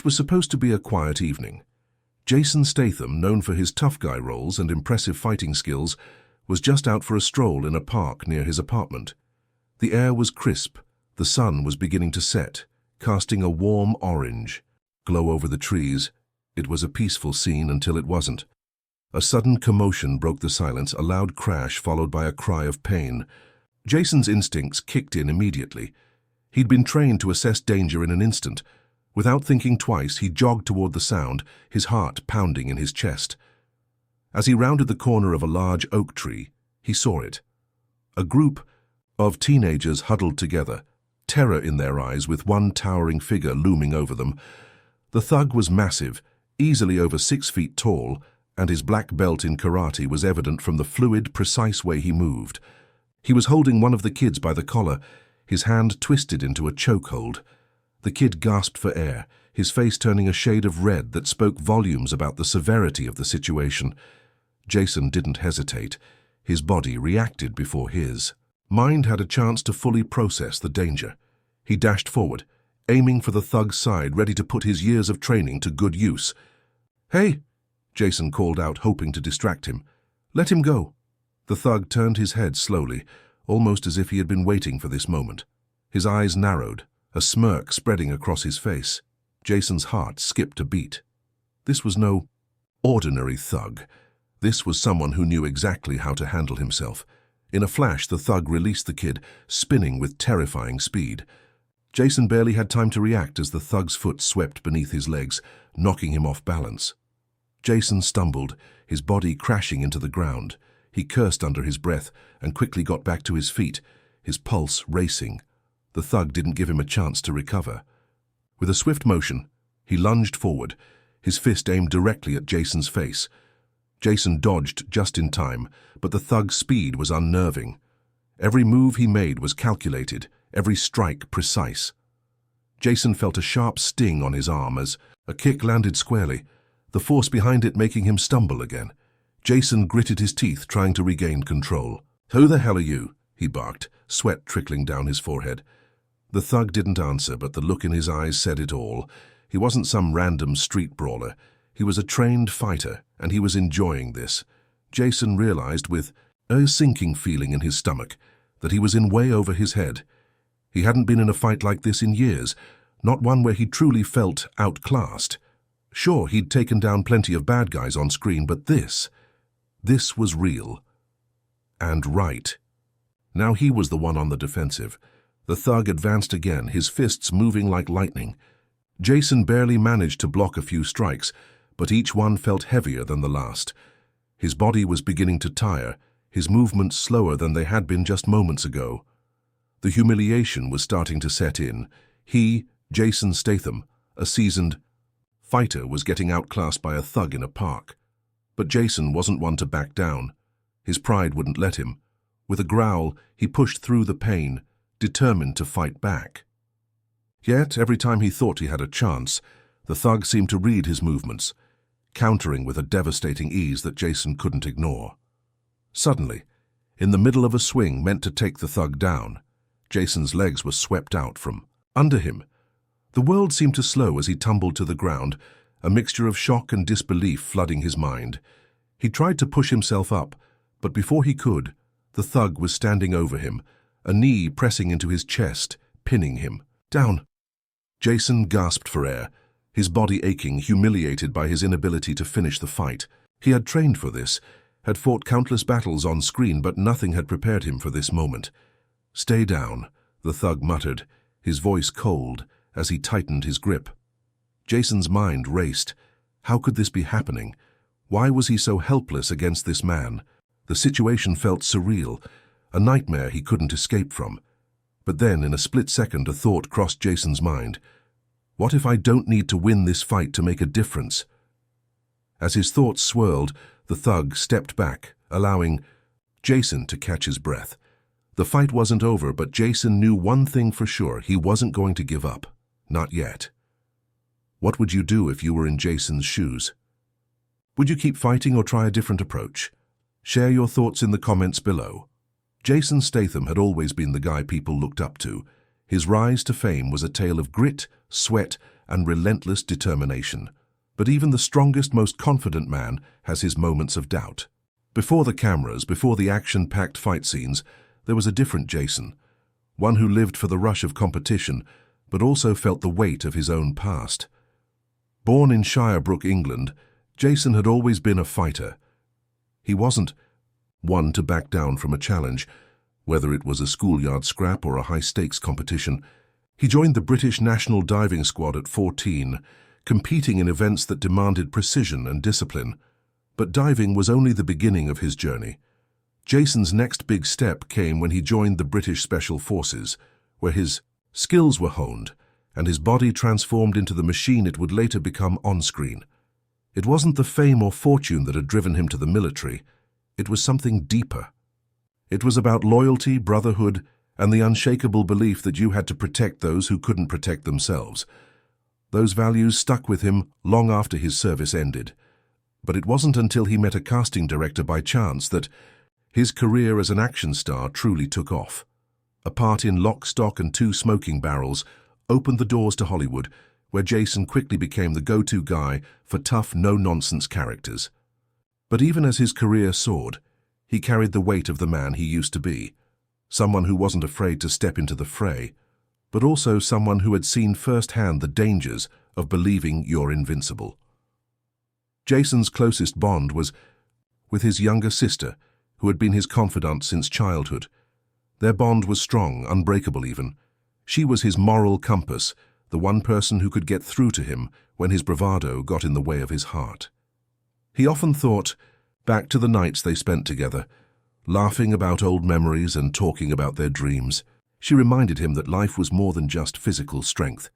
It was supposed to be a quiet evening. Jason Statham, known for his tough guy roles and impressive fighting skills, was just out for a stroll in a park near his apartment. The air was crisp, the sun was beginning to set, casting a warm orange glow over the trees. It was a peaceful scene until it wasn't. A sudden commotion broke the silence, a loud crash followed by a cry of pain. Jason's instincts kicked in immediately. He'd been trained to assess danger in an instant. Without thinking twice, he jogged toward the sound, his heart pounding in his chest. As he rounded the corner of a large oak tree, he saw it. A group of teenagers huddled together, terror in their eyes with one towering figure looming over them. The thug was massive, easily over 6 feet tall, and his black belt in karate was evident from the fluid, precise way he moved. He was holding one of the kids by the collar, his hand twisted into a chokehold. The kid gasped for air, his face turning a shade of red that spoke volumes about the severity of the situation. Jason didn't hesitate. His body reacted before his mind had a chance to fully process the danger. He dashed forward, aiming for the thug's side, ready to put his years of training to good use. "Hey!" Jason called out, hoping to distract him. "Let him go." The thug turned his head slowly, almost as if he had been waiting for this moment. His eyes narrowed, a smirk spreading across his face. Jason's heart skipped a beat. This was no ordinary thug. This was someone who knew exactly how to handle himself. In a flash, the thug released the kid, spinning with terrifying speed. Jason barely had time to react as the thug's foot swept beneath his legs, knocking him off balance. Jason stumbled, his body crashing into the ground. He cursed under his breath and quickly got back to his feet, his pulse racing. The thug didn't give him a chance to recover. With a swift motion, he lunged forward, his fist aimed directly at Jason's face. Jason dodged just in time, but the thug's speed was unnerving. Every move he made was calculated, every strike precise. Jason felt a sharp sting on his arm as a kick landed squarely, the force behind it making him stumble again. Jason gritted his teeth, trying to regain control. "Who the hell are you?" he barked, sweat trickling down his forehead. The thug didn't answer, but the look in his eyes said it all. He wasn't some random street brawler. He was a trained fighter, and he was enjoying this. Jason realized with a sinking feeling in his stomach that he was in way over his head. He hadn't been in a fight like this in years, not one where he truly felt outclassed. Sure, he'd taken down plenty of bad guys on screen, but this was real. And right. Now he was the one on the defensive. The thug advanced again, his fists moving like lightning. Jason barely managed to block a few strikes, but each one felt heavier than the last. His body was beginning to tire, his movements slower than they had been just moments ago. The humiliation was starting to set in. He, Jason Statham, a seasoned fighter, was getting outclassed by a thug in a park. But Jason wasn't one to back down. His pride wouldn't let him. With a growl, he pushed through the pain, determined to fight back. Yet, every time he thought he had a chance, the thug seemed to read his movements, countering with a devastating ease that Jason couldn't ignore. Suddenly, in the middle of a swing meant to take the thug down, Jason's legs were swept out from under him. The world seemed to slow as he tumbled to the ground, a mixture of shock and disbelief flooding his mind. He tried to push himself up, but before he could, the thug was standing over him, a knee pressing into his chest, pinning him down. Jason gasped for air, his body aching, humiliated by his inability to finish the fight. He had trained for this, had fought countless battles on screen, but nothing had prepared him for this moment. "Stay down," the thug muttered, his voice cold as he tightened his grip. Jason's mind raced. How could this be happening? Why was he so helpless against this man? The situation felt surreal, a nightmare he couldn't escape from. But then, in a split second, a thought crossed Jason's mind. What if I don't need to win this fight to make a difference? As his thoughts swirled, the thug stepped back, allowing Jason to catch his breath. The fight wasn't over, but Jason knew one thing for sure: he wasn't going to give up. Not yet. What would you do if you were in Jason's shoes? Would you keep fighting or try a different approach? Share your thoughts in the comments below. Jason Statham had always been the guy people looked up to. His rise to fame was a tale of grit, sweat, and relentless determination. But even the strongest, most confident man has his moments of doubt. Before the cameras, before the action-packed fight scenes, there was a different Jason. One who lived for the rush of competition, but also felt the weight of his own past. Born in Shirebrook, England, Jason had always been a fighter. He wasn't one to back down from a challenge, whether it was a schoolyard scrap or a high-stakes competition. He joined the British National Diving Squad at 14, competing in events that demanded precision and discipline. But diving was only the beginning of his journey. Jason's next big step came when he joined the British Special Forces, where his skills were honed and his body transformed into the machine it would later become on-screen. It wasn't the fame or fortune that had driven him to the military. It was something deeper. It was about loyalty, brotherhood, and the unshakable belief that you had to protect those who couldn't protect themselves. Those values stuck with him long after his service ended. But it wasn't until he met a casting director by chance that his career as an action star truly took off. A part in Lock, Stock and Two Smoking Barrels opened the doors to Hollywood, where Jason quickly became the go-to guy for tough, no-nonsense characters. But even as his career soared, he carried the weight of the man he used to be, someone who wasn't afraid to step into the fray, but also someone who had seen firsthand the dangers of believing you're invincible. Jason's closest bond was with his younger sister, who had been his confidant since childhood. Their bond was strong, unbreakable even. She was his moral compass, the one person who could get through to him when his bravado got in the way of his heart. He often thought back to the nights they spent together, laughing about old memories and talking about their dreams. She reminded him that life was more than just physical strength.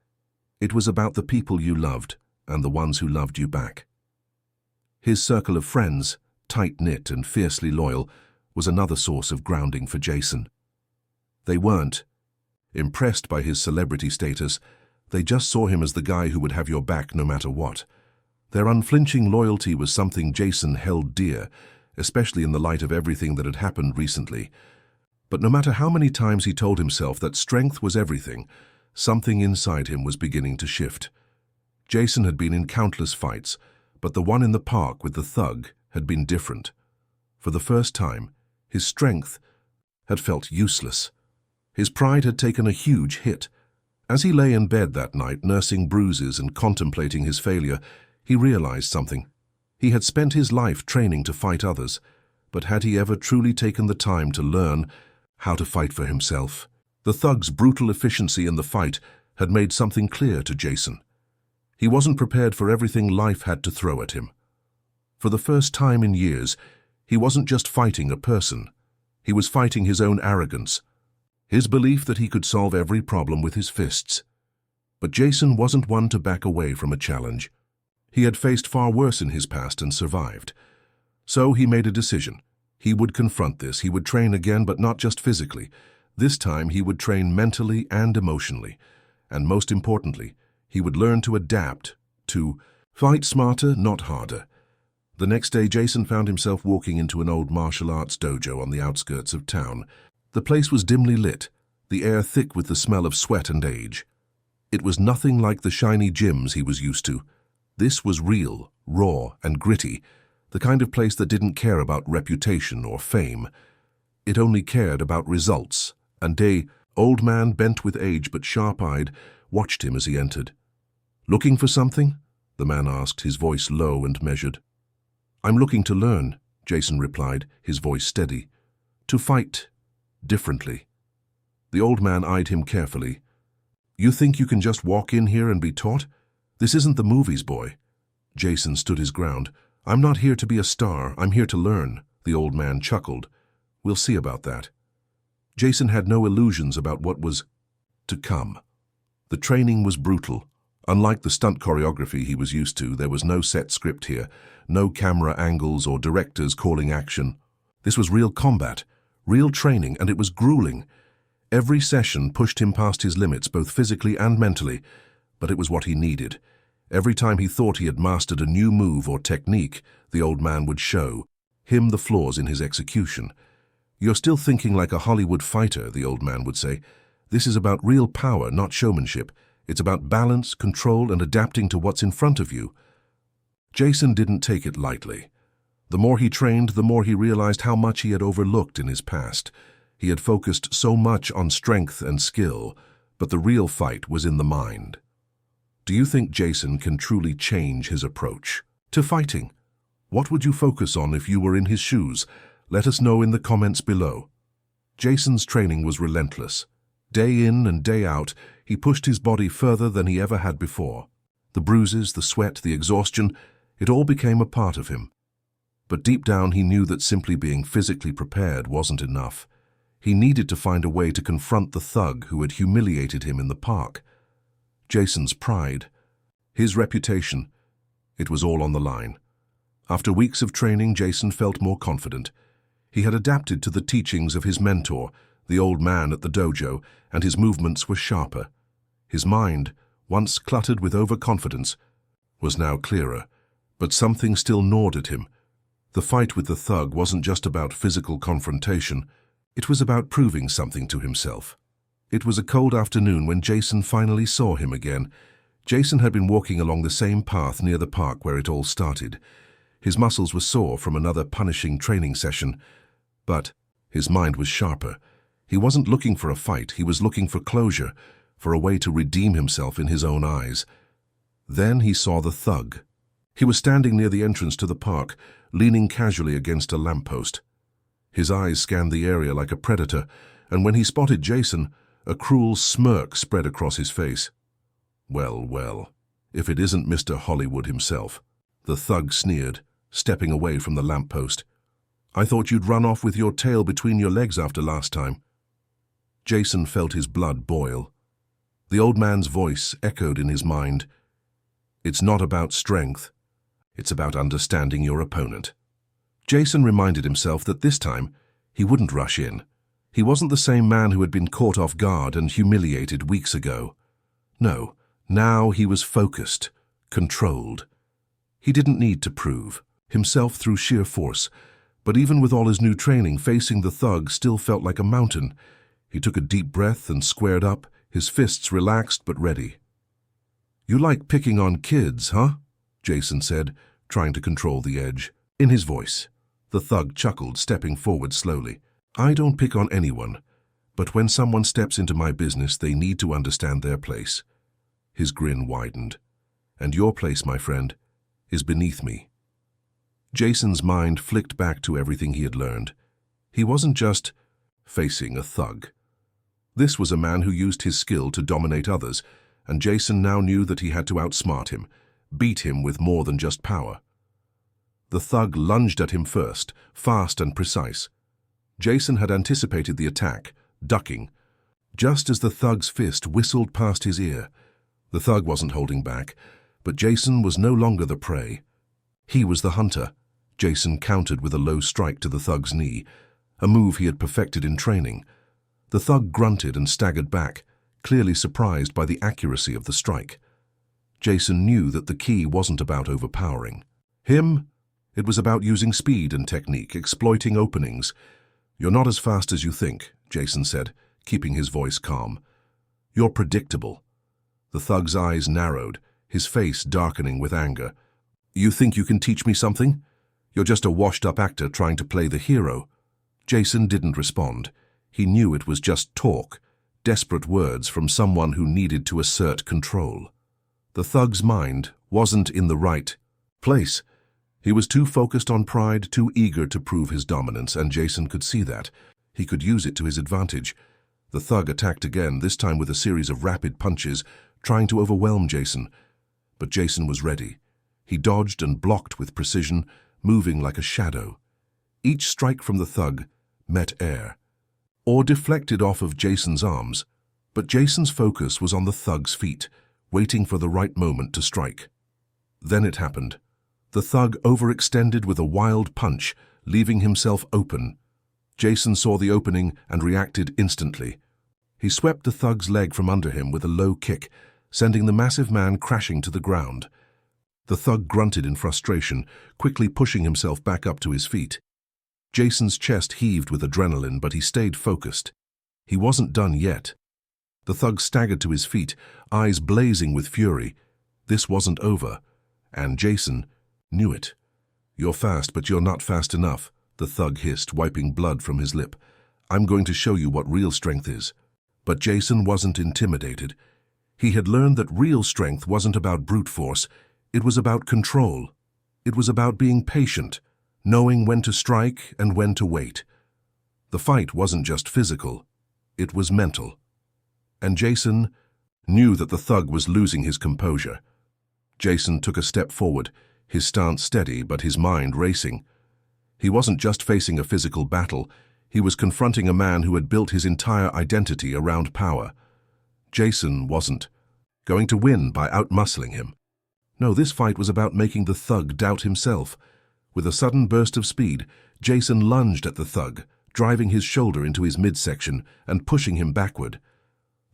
It was about the people you loved and the ones who loved you back. His circle of friends, tight-knit and fiercely loyal, was another source of grounding for Jason. They weren't impressed by his celebrity status. They just saw him as the guy who would have your back no matter what. Their unflinching loyalty was something Jason held dear, especially in the light of everything that had happened recently. But no matter how many times he told himself that strength was everything, something inside him was beginning to shift. Jason had been in countless fights, but the one in the park with the thug had been different. For the first time, his strength had felt useless. His pride had taken a huge hit. As he lay in bed that night, nursing bruises and contemplating his failure, he realized something. He had spent his life training to fight others, but had he ever truly taken the time to learn how to fight for himself? The thug's brutal efficiency in the fight had made something clear to Jason. He wasn't prepared for everything life had to throw at him. For the first time in years, he wasn't just fighting a person. He was fighting his own arrogance, his belief that he could solve every problem with his fists. But Jason wasn't one to back away from a challenge. He had faced far worse in his past and survived. So he made a decision. He would confront this. He would train again, but not just physically. This time he would train mentally and emotionally. And most importantly, he would learn to adapt, to fight smarter, not harder. The next day, Jason found himself walking into an old martial arts dojo on the outskirts of town. The place was dimly lit, the air thick with the smell of sweat and age. It was nothing like the shiny gyms he was used to. This was real, raw, and gritty, the kind of place that didn't care about reputation or fame. It only cared about results, and a old man, bent with age but sharp-eyed, watched him as he entered. "Looking for something?" the man asked, his voice low and measured. "I'm looking to learn," Jason replied, his voice steady. "To fight differently." The old man eyed him carefully. "You think you can just walk in here and be taught? This isn't the movies, boy." Jason stood his ground. "I'm not here to be a star, I'm here to learn," the old man chuckled. "We'll see about that." Jason had no illusions about what was to come. The training was brutal. Unlike the stunt choreography he was used to, there was no set script here, no camera angles or directors calling action. This was real combat, real training, and it was grueling. Every session pushed him past his limits, both physically and mentally, but it was what he needed. Every time he thought he had mastered a new move or technique, the old man would show him the flaws in his execution. "You're still thinking like a Hollywood fighter," the old man would say. "This is about real power, not showmanship. It's about balance, control, and adapting to what's in front of you. Jason didn't take it lightly. The more he trained, the more he realized how much he had overlooked in his past. He had focused so much on strength and skill, but the real fight was in the mind. Do you think Jason can truly change his approach to fighting? What would you focus on if you were in his shoes? Let us know in the comments below. Jason's training was relentless. Day in and day out, he pushed his body further than he ever had before. The bruises, the sweat, the exhaustion, it all became a part of him. But deep down he knew that simply being physically prepared wasn't enough. He needed to find a way to confront the thug who had humiliated him in the park. Jason's pride, his reputation, it was all on the line. After weeks of training, Jason felt more confident. He had adapted to the teachings of his mentor, the old man at the dojo, and his movements were sharper. His mind, once cluttered with overconfidence, was now clearer, but something still gnawed at him. The fight with the thug wasn't just about physical confrontation, it was about proving something to himself. It was a cold afternoon when Jason finally saw him again. Jason had been walking along the same path near the park where it all started. His muscles were sore from another punishing training session, but his mind was sharper. He wasn't looking for a fight, he was looking for closure, for a way to redeem himself in his own eyes. Then he saw the thug. He was standing near the entrance to the park, leaning casually against a lamppost. His eyes scanned the area like a predator, and when he spotted Jason, a cruel smirk spread across his face. Well, well, if it isn't Mr. Hollywood himself, the thug sneered, stepping away from the lamppost. I thought you'd run off with your tail between your legs after last time. Jason felt his blood boil. The old man's voice echoed in his mind. It's not about strength. It's about understanding your opponent. Jason reminded himself that this time he wouldn't rush in. He wasn't the same man who had been caught off guard and humiliated weeks ago. No, now he was focused, controlled. He didn't need to prove himself through sheer force, but even with all his new training, facing the thug still felt like a mountain. He took a deep breath and squared up, his fists relaxed but ready. You like picking on kids, huh? Jason said, trying to control the edge. In his voice, the thug chuckled, stepping forward slowly. I don't pick on anyone, but when someone steps into my business, they need to understand their place. His grin widened. And your place, my friend, is beneath me. Jason's mind flicked back to everything he had learned. He wasn't just facing a thug. This was a man who used his skill to dominate others, and Jason now knew that he had to outsmart him, beat him with more than just power. The thug lunged at him first, fast and precise. Jason had anticipated the attack, ducking. Just as the thug's fist whistled past his ear, the thug wasn't holding back, but Jason was no longer the prey. He was the hunter. Jason countered with a low strike to the thug's knee, a move he had perfected in training. The thug grunted and staggered back, clearly surprised by the accuracy of the strike. Jason knew that the key wasn't about overpowering him. It was about using speed and technique, exploiting openings. You're not as fast as you think, Jason said, keeping his voice calm. You're predictable. The thug's eyes narrowed, his face darkening with anger. You think you can teach me something? You're just a washed-up actor trying to play the hero. Jason didn't respond. He knew it was just talk, desperate words from someone who needed to assert control. The thug's mind wasn't in the right place. He was too focused on pride, too eager to prove his dominance, and Jason could see that. He could use it to his advantage. The thug attacked again, this time with a series of rapid punches, trying to overwhelm Jason. But Jason was ready. He dodged and blocked with precision, moving like a shadow. Each strike from the thug met air, or deflected off of Jason's arms, but Jason's focus was on the thug's feet, waiting for the right moment to strike. Then it happened. The thug overextended with a wild punch, leaving himself open. Jason saw the opening and reacted instantly. He swept the thug's leg from under him with a low kick, sending the massive man crashing to the ground. The thug grunted in frustration, quickly pushing himself back up to his feet. Jason's chest heaved with adrenaline, but he stayed focused. He wasn't done yet. The thug staggered to his feet, eyes blazing with fury. This wasn't over, and Jason knew it. "You're fast, but you're not fast enough," the thug hissed, wiping blood from his lip. "I'm going to show you what real strength is." But Jason wasn't intimidated. He had learned that real strength wasn't about brute force. It was about control. It was about being patient, knowing when to strike and when to wait. The fight wasn't just physical. It was mental. And Jason knew that the thug was losing his composure. Jason took a step forward, his stance steady but his mind racing. He wasn't just facing a physical battle. He was confronting a man who had built his entire identity around power. Jason wasn't going to win by outmuscling him. No, this fight was about making the thug doubt himself. With a sudden burst of speed, Jason lunged at the thug, driving his shoulder into his midsection and pushing him backward.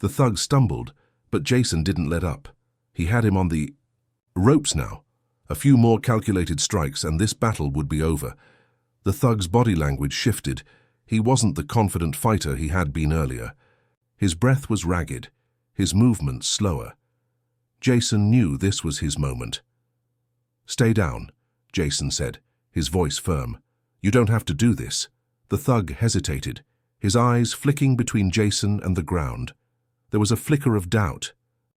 The thug stumbled, but Jason didn't let up. He had him on the ropes now. A few more calculated strikes and this battle would be over. The thug's body language shifted. He wasn't the confident fighter he had been earlier. His breath was ragged, his movements slower. Jason knew this was his moment. "Stay down," Jason said, his voice firm. "You don't have to do this." The thug hesitated, his eyes flicking between Jason and the ground. There was a flicker of doubt,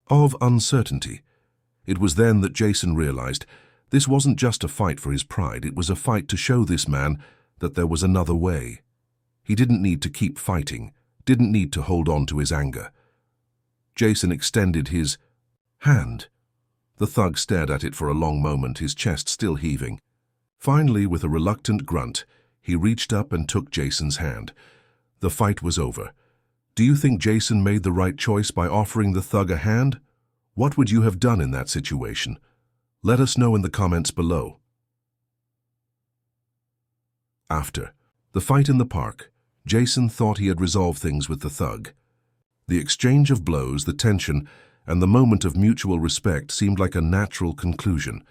of uncertainty. It was then that Jason realized this wasn't just a fight for his pride, it was a fight to show this man that there was another way. He didn't need to keep fighting, didn't need to hold on to his anger. Jason extended his hand. The thug stared at it for a long moment, his chest still heaving. Finally, with a reluctant grunt, he reached up and took Jason's hand. The fight was over. Do you think Jason made the right choice by offering the thug a hand? What would you have done in that situation? Let us know in the comments below. After the fight in the park, Jason thought he had resolved things with the thug. The exchange of blows, the tension, and the moment of mutual respect seemed like a natural conclusion.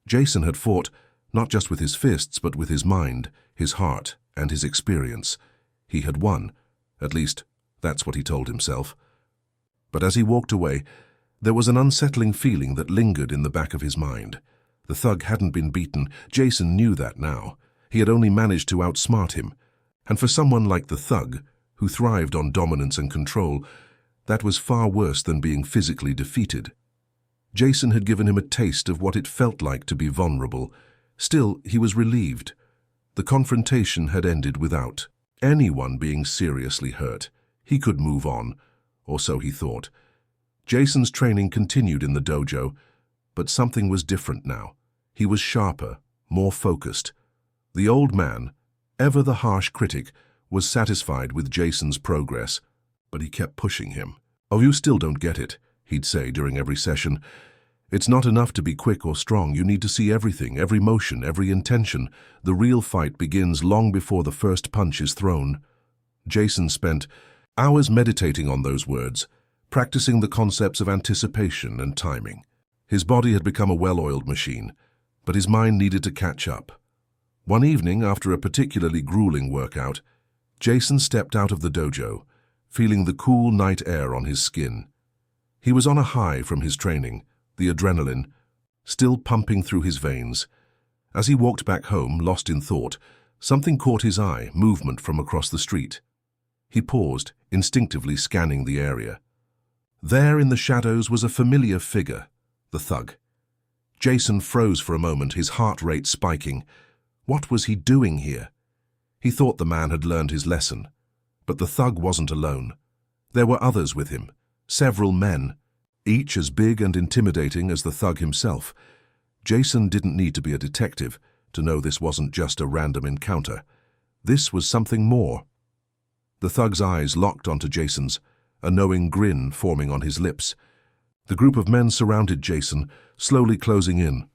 Jason had fought not just with his fists, but with his mind, his heart, and his experience. He had won. At least, that's what he told himself. But as he walked away, there was an unsettling feeling that lingered in the back of his mind. The thug hadn't been beaten. Jason knew that now. He had only managed to outsmart him. And for someone like the thug, who thrived on dominance and control, that was far worse than being physically defeated. Jason had given him a taste of what it felt like to be vulnerable. Still, he was relieved. The confrontation had ended without anyone being seriously hurt. He could move on, or so he thought. Jason's training continued in the dojo, but something was different now. He was sharper, more focused. The old man, ever the harsh critic, was satisfied with Jason's progress, but he kept pushing him. "Oh, you still don't get it," he'd say during every session. "It's not enough to be quick or strong. You need to see everything, every motion, every intention. The real fight begins long before the first punch is thrown." Jason spent hours meditating on those words, practicing the concepts of anticipation and timing. His body had become a well-oiled machine, but his mind needed to catch up. One evening, after a particularly grueling workout, Jason stepped out of the dojo, feeling the cool night air on his skin. He was on a high from his training, the adrenaline still pumping through his veins. As he walked back home, lost in thought, something caught his eye, movement from across the street. He paused, instinctively scanning the area. There in the shadows was a familiar figure, the thug. Jason froze for a moment, his heart rate spiking. What was he doing here? He thought the man had learned his lesson. But the thug wasn't alone. There were others with him, several men, each as big and intimidating as the thug himself. Jason didn't need to be a detective to know this wasn't just a random encounter. This was something more. The thug's eyes locked onto Jason's, a knowing grin forming on his lips. The group of men surrounded Jason, slowly closing in.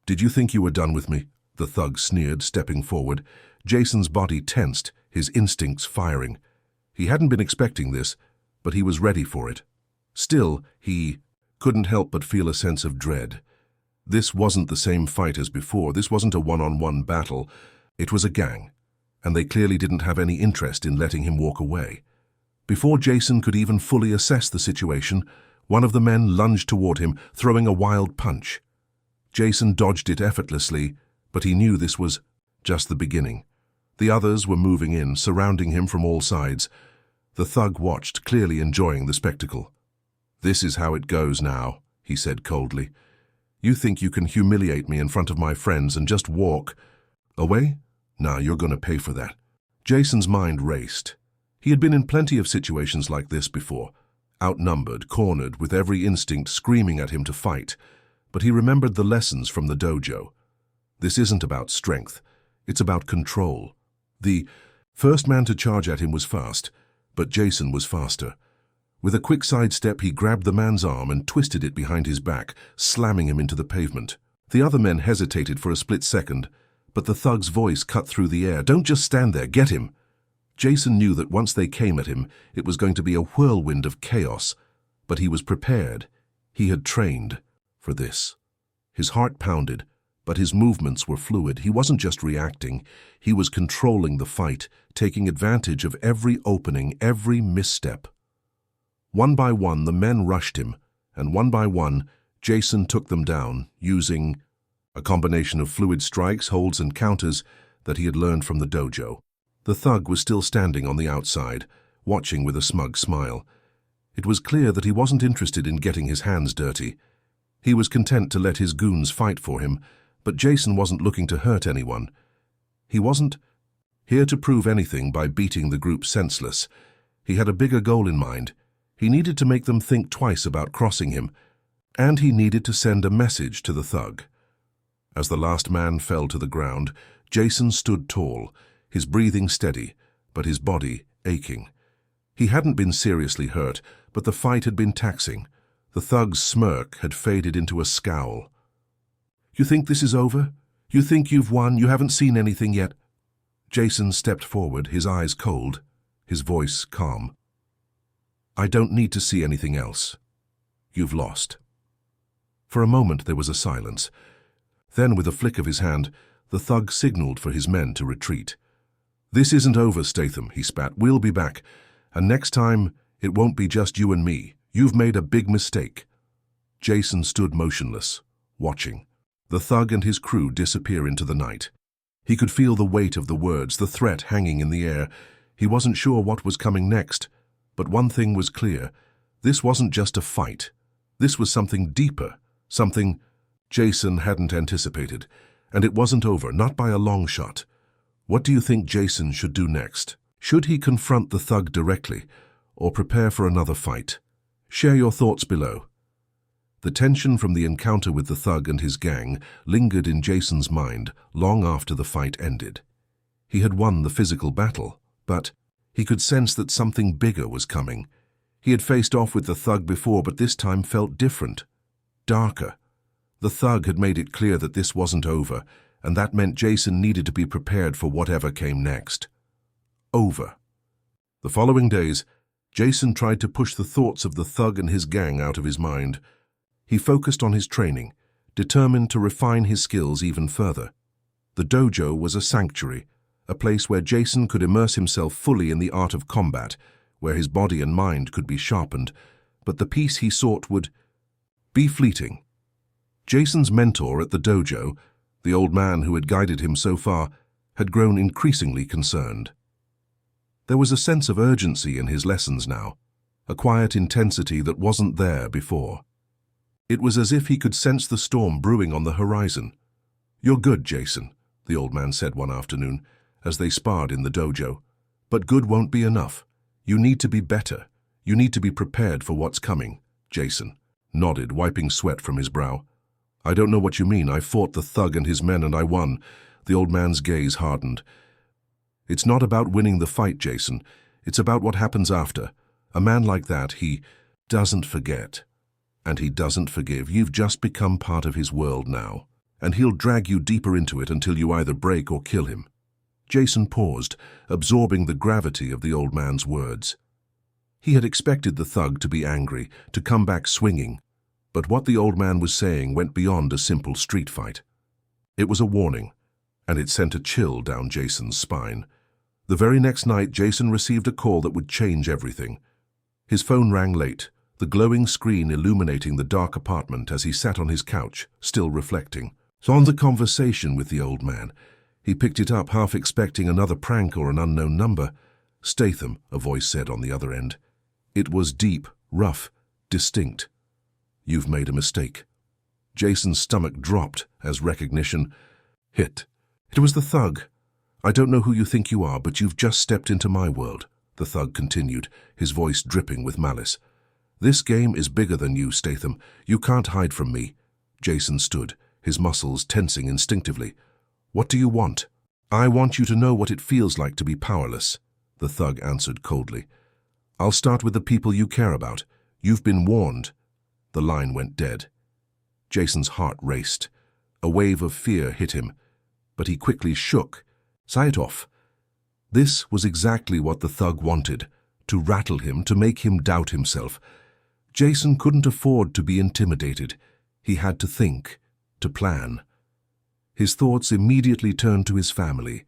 "Did you think you were done with me?" the thug sneered, stepping forward. Jason's body tensed, his instincts firing. He hadn't been expecting this, but he was ready for it. Still, he couldn't help but feel a sense of dread. This wasn't the same fight as before. This wasn't a one-on-one battle. It was a gang, and they clearly didn't have any interest in letting him walk away. Before Jason could even fully assess the situation, one of the men lunged toward him, throwing a wild punch. Jason dodged it effortlessly, but he knew this was just the beginning. The others were moving in, surrounding him from all sides. The thug watched, clearly enjoying the spectacle. "This is how it goes now," he said coldly. "You think you can humiliate me in front of my friends and just walk away? Now you're going to pay for that." Jason's mind raced. He had been in plenty of situations like this before, outnumbered, cornered, with every instinct screaming at him to fight. But he remembered the lessons from the dojo. This isn't about strength. It's about control. The first man to charge at him was fast, but Jason was faster. With a quick sidestep, he grabbed the man's arm and twisted it behind his back, slamming him into the pavement. The other men hesitated for a split second, but the thug's voice cut through the air. "Don't just stand there, get him!" Jason knew that once they came at him, it was going to be a whirlwind of chaos, but he was prepared. He had trained for this. His heart pounded, but his movements were fluid. He wasn't just reacting, he was controlling the fight, taking advantage of every opening, every misstep. One by one, the men rushed him, and one by one, Jason took them down, using a combination of fluid strikes, holds, and counters that he had learned from the dojo. The thug was still standing on the outside, watching with a smug smile. It was clear that he wasn't interested in getting his hands dirty. He was content to let his goons fight for him, but Jason wasn't looking to hurt anyone. He wasn't here to prove anything by beating the group senseless. He had a bigger goal in mind. He needed to make them think twice about crossing him, and he needed to send a message to the thug. As the last man fell to the ground, Jason stood tall, his breathing steady, but his body aching. He hadn't been seriously hurt, but the fight had been taxing. The thug's smirk had faded into a scowl. "You think this is over? You think you've won? You haven't seen anything yet?" Jason stepped forward, his eyes cold, his voice calm. "I don't need to see anything else. You've lost." For a moment there was a silence. Then, with a flick of his hand, the thug signaled for his men to retreat. "This isn't over, Statham," he spat. "We'll be back. And next time, it won't be just you and me. You've made a big mistake." Jason stood motionless, watching the thug and his crew disappear into the night. He could feel the weight of the words, the threat hanging in the air. He wasn't sure what was coming next, but one thing was clear. This wasn't just a fight. This was something deeper, something Jason hadn't anticipated. And it wasn't over, not by a long shot. What do you think Jason should do next? Should he confront the thug directly, or prepare for another fight? Share your thoughts below. The tension from the encounter with the thug and his gang lingered in Jason's mind long after the fight ended. He had won the physical battle, but he could sense that something bigger was coming. He had faced off with the thug before, but this time felt different, darker. The thug had made it clear that this wasn't over, and that meant Jason needed to be prepared for whatever came next. Over. The following days, Jason tried to push the thoughts of the thug and his gang out of his mind. He focused on his training, determined to refine his skills even further. The dojo was a sanctuary, a place where Jason could immerse himself fully in the art of combat, where his body and mind could be sharpened, but the peace he sought would be fleeting. Jason's mentor at the dojo, the old man who had guided him so far, had grown increasingly concerned. There was a sense of urgency in his lessons now, a quiet intensity that wasn't there before. It was as if he could sense the storm brewing on the horizon. "You're good, Jason," the old man said one afternoon, as they sparred in the dojo. "But good won't be enough. You need to be better. You need to be prepared for what's coming." Jason nodded, wiping sweat from his brow. "I don't know what you mean. I fought the thug and his men and I won." The old man's gaze hardened. "It's not about winning the fight, Jason. It's about what happens after. A man like that, he doesn't forget. And he doesn't forgive. You've just become part of his world now, and he'll drag you deeper into it until you either break or kill him." Jason paused, absorbing the gravity of the old man's words. He had expected the thug to be angry, to come back swinging, but what the old man was saying went beyond a simple street fight. It was a warning, and it sent a chill down Jason's spine. The very next night, Jason received a call that would change everything. His phone rang late, the glowing screen illuminating the dark apartment as he sat on his couch, still reflecting. On the conversation with the old man, he picked it up, half expecting another prank or an unknown number. "Statham," a voice said on the other end. It was deep, rough, distinct. "You've made a mistake." Jason's stomach dropped as recognition hit. It was the thug. "I don't know who you think you are, but you've just stepped into my world," the thug continued, his voice dripping with malice. "This game is bigger than you, Statham. You can't hide from me." Jason stood, his muscles tensing instinctively. "What do you want?" "I want you to know what it feels like to be powerless," the thug answered coldly. "I'll start with the people you care about. You've been warned." The line went dead. Jason's heart raced. A wave of fear hit him, but he quickly shook. "Say it off." This was exactly what the thug wanted, to rattle him, to make him doubt himself. Jason couldn't afford to be intimidated. He had to think, to plan. His thoughts immediately turned to his family,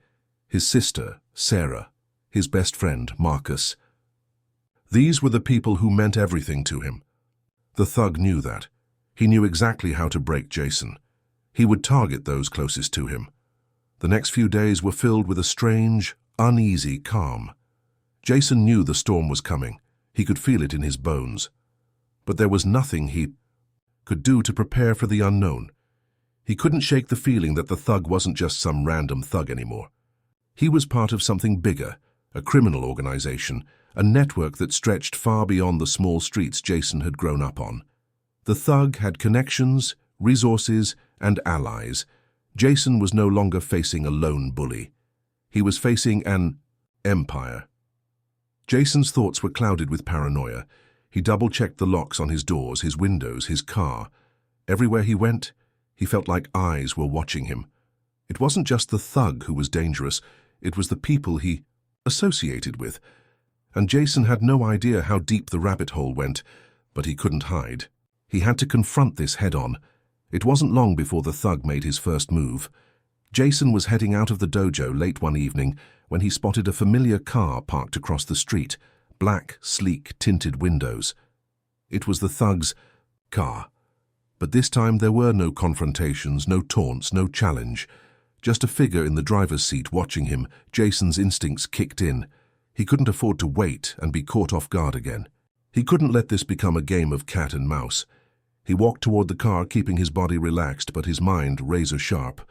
his sister, Sarah, his best friend, Marcus. These were the people who meant everything to him. The thug knew that. He knew exactly how to break Jason. He would target those closest to him. The next few days were filled with a strange, uneasy calm. Jason knew the storm was coming. He could feel it in his bones. But there was nothing he could do to prepare for the unknown. He couldn't shake the feeling that the thug wasn't just some random thug anymore. He was part of something bigger, a criminal organization, a network that stretched far beyond the small streets Jason had grown up on. The thug had connections, resources, and allies. Jason was no longer facing a lone bully. He was facing an empire. Jason's thoughts were clouded with paranoia. He double-checked the locks on his doors, his windows, his car. Everywhere he went, he felt like eyes were watching him. It wasn't just the thug who was dangerous, it was the people he associated with. And Jason had no idea how deep the rabbit hole went, but he couldn't hide. He had to confront this head-on. It wasn't long before the thug made his first move. Jason was heading out of the dojo late one evening when he spotted a familiar car parked across the street, black, sleek, tinted windows. It was the thug's car. But this time there were no confrontations, no taunts, no challenge. Just a figure in the driver's seat watching him. Jason's instincts kicked in. He couldn't afford to wait and be caught off guard again. He couldn't let this become a game of cat and mouse. He walked toward the car, keeping his body relaxed but his mind razor-sharp.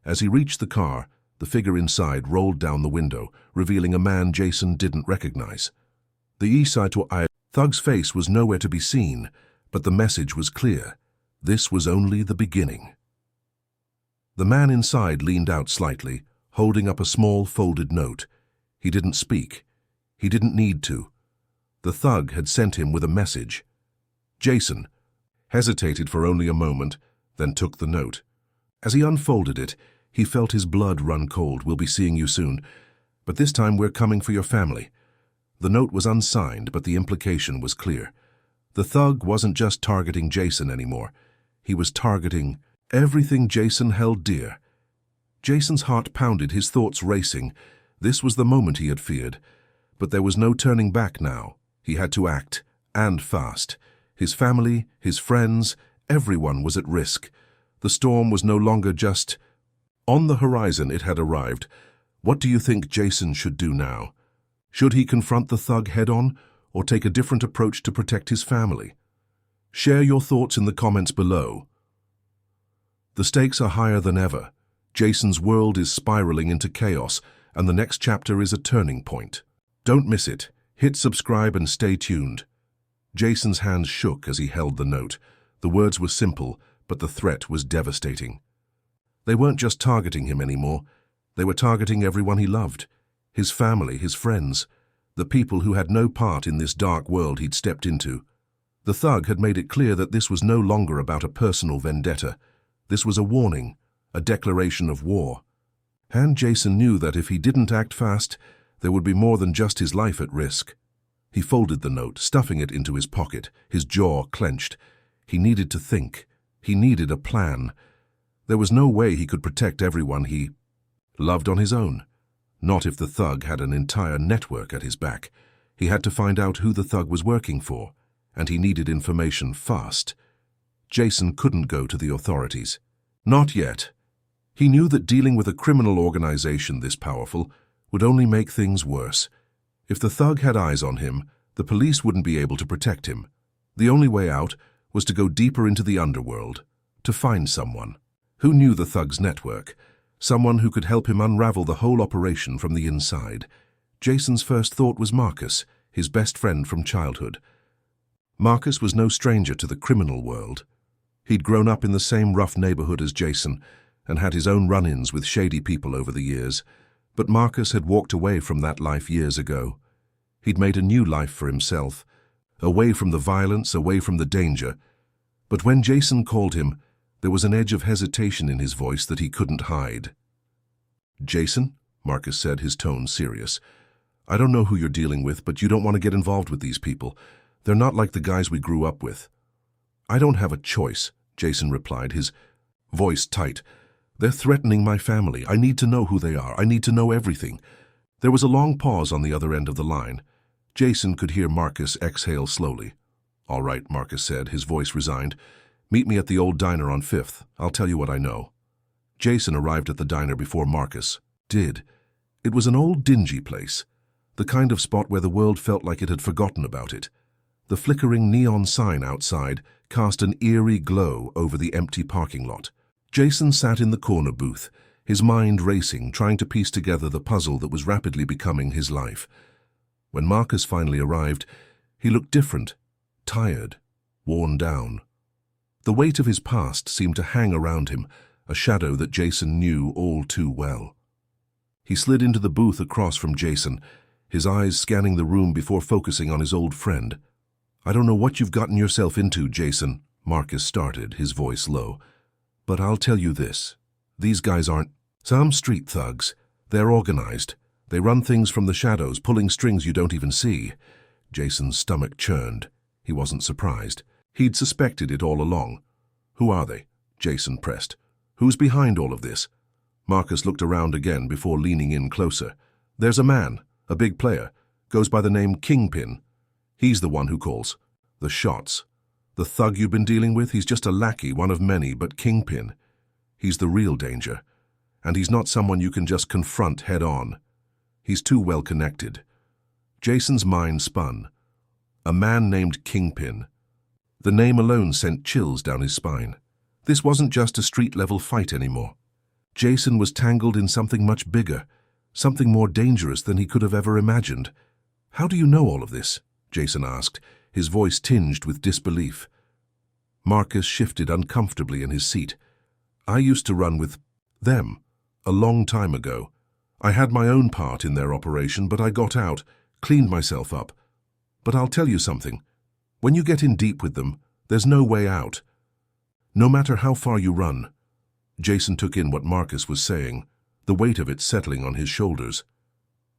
As he reached the car, the figure inside rolled down the window, revealing a man Jason didn't recognize. The east side to I. Thug's face was nowhere to be seen, but the message was clear. This was only the beginning. The man inside leaned out slightly, holding up a small folded note. He didn't speak. He didn't need to. The thug had sent him with a message. Jason hesitated for only a moment, then took the note. As he unfolded it, he felt his blood run cold. "We'll be seeing you soon, but this time we're coming for your family." The note was unsigned, but the implication was clear. The thug wasn't just targeting Jason anymore. He was targeting everything Jason held dear. Jason's heart pounded, his thoughts racing. This was the moment he had feared. But there was no turning back now. He had to act, and fast. His family, his friends, everyone was at risk. The storm was no longer just on the horizon. It had arrived. What do you think Jason should do now? Should he confront the thug head-on, or take a different approach to protect his family? Share your thoughts in the comments below. The stakes are higher than ever. Jason's world is spiraling into chaos, and the next chapter is a turning point. Don't miss it. Hit subscribe and stay tuned. Jason's hands shook as he held the note. The words were simple, but the threat was devastating. They weren't just targeting him anymore. They were targeting everyone he loved. His family, his friends, the people who had no part in this dark world he'd stepped into. The thug had made it clear that this was no longer about a personal vendetta. This was a warning, a declaration of war. And Jason knew that if he didn't act fast, there would be more than just his life at risk. He folded the note, stuffing it into his pocket, his jaw clenched. He needed to think. He needed a plan. There was no way he could protect everyone he loved on his own. Not if the thug had an entire network at his back. He had to find out who the thug was working for, and he needed information fast. Jason couldn't go to the authorities. Not yet. He knew that dealing with a criminal organization this powerful would only make things worse. If the thug had eyes on him, the police wouldn't be able to protect him. The only way out was to go deeper into the underworld, to find someone who knew the thug's network, someone who could help him unravel the whole operation from the inside. Jason's first thought was Marcus, his best friend from childhood. Marcus was no stranger to the criminal world. He'd grown up in the same rough neighborhood as Jason and had his own run-ins with shady people over the years. But Marcus had walked away from that life years ago. He'd made a new life for himself, away from the violence, away from the danger. But when Jason called him, there was an edge of hesitation in his voice that he couldn't hide. "Jason," Marcus said, his tone serious, "I don't know who you're dealing with, but you don't want to get involved with these people. They're not like the guys we grew up with." "I don't have a choice," Jason replied, his voice tight. "They're threatening my family. I need to know who they are. I need to know everything." There was a long pause on the other end of the line. Jason could hear Marcus exhale slowly. "All right," Marcus said, his voice resigned. "Meet me at the old diner on 5th. I'll tell you what I know." Jason arrived at the diner before Marcus did. It was an old, dingy place, the kind of spot where the world felt like it had forgotten about it. The flickering neon sign outside cast an eerie glow over the empty parking lot. Jason sat in the corner booth, his mind racing, trying to piece together the puzzle that was rapidly becoming his life. When Marcus finally arrived, he looked different, tired, worn down. The weight of his past seemed to hang around him, a shadow that Jason knew all too well. He slid into the booth across from Jason, his eyes scanning the room before focusing on his old friend. "I don't know what you've gotten yourself into, Jason," Marcus started, his voice low. "But I'll tell you this. These guys aren't some street thugs. They're organized. They run things from the shadows, pulling strings you don't even see." Jason's stomach churned. He wasn't surprised. He'd suspected it all along. "Who are they?" Jason pressed. "Who's behind all of this?" Marcus looked around again before leaning in closer. "There's a man, a big player, goes by the name Kingpin. He's the one who calls the shots. The thug you've been dealing with, he's just a lackey, one of many, but Kingpin, he's the real danger. And he's not someone you can just confront head-on. He's too well connected." Jason's mind spun. A man named Kingpin. The name alone sent chills down his spine. This wasn't just a street-level fight anymore. Jason was tangled in something much bigger, something more dangerous than he could have ever imagined. "How do you know all of this?" Jason asked, his voice tinged with disbelief. Marcus shifted uncomfortably in his seat. "I used to run with them a long time ago. I had my own part in their operation, but I got out, cleaned myself up. But I'll tell you something. When you get in deep with them, there's no way out. No matter how far you run." Jason took in what Marcus was saying, the weight of it settling on his shoulders.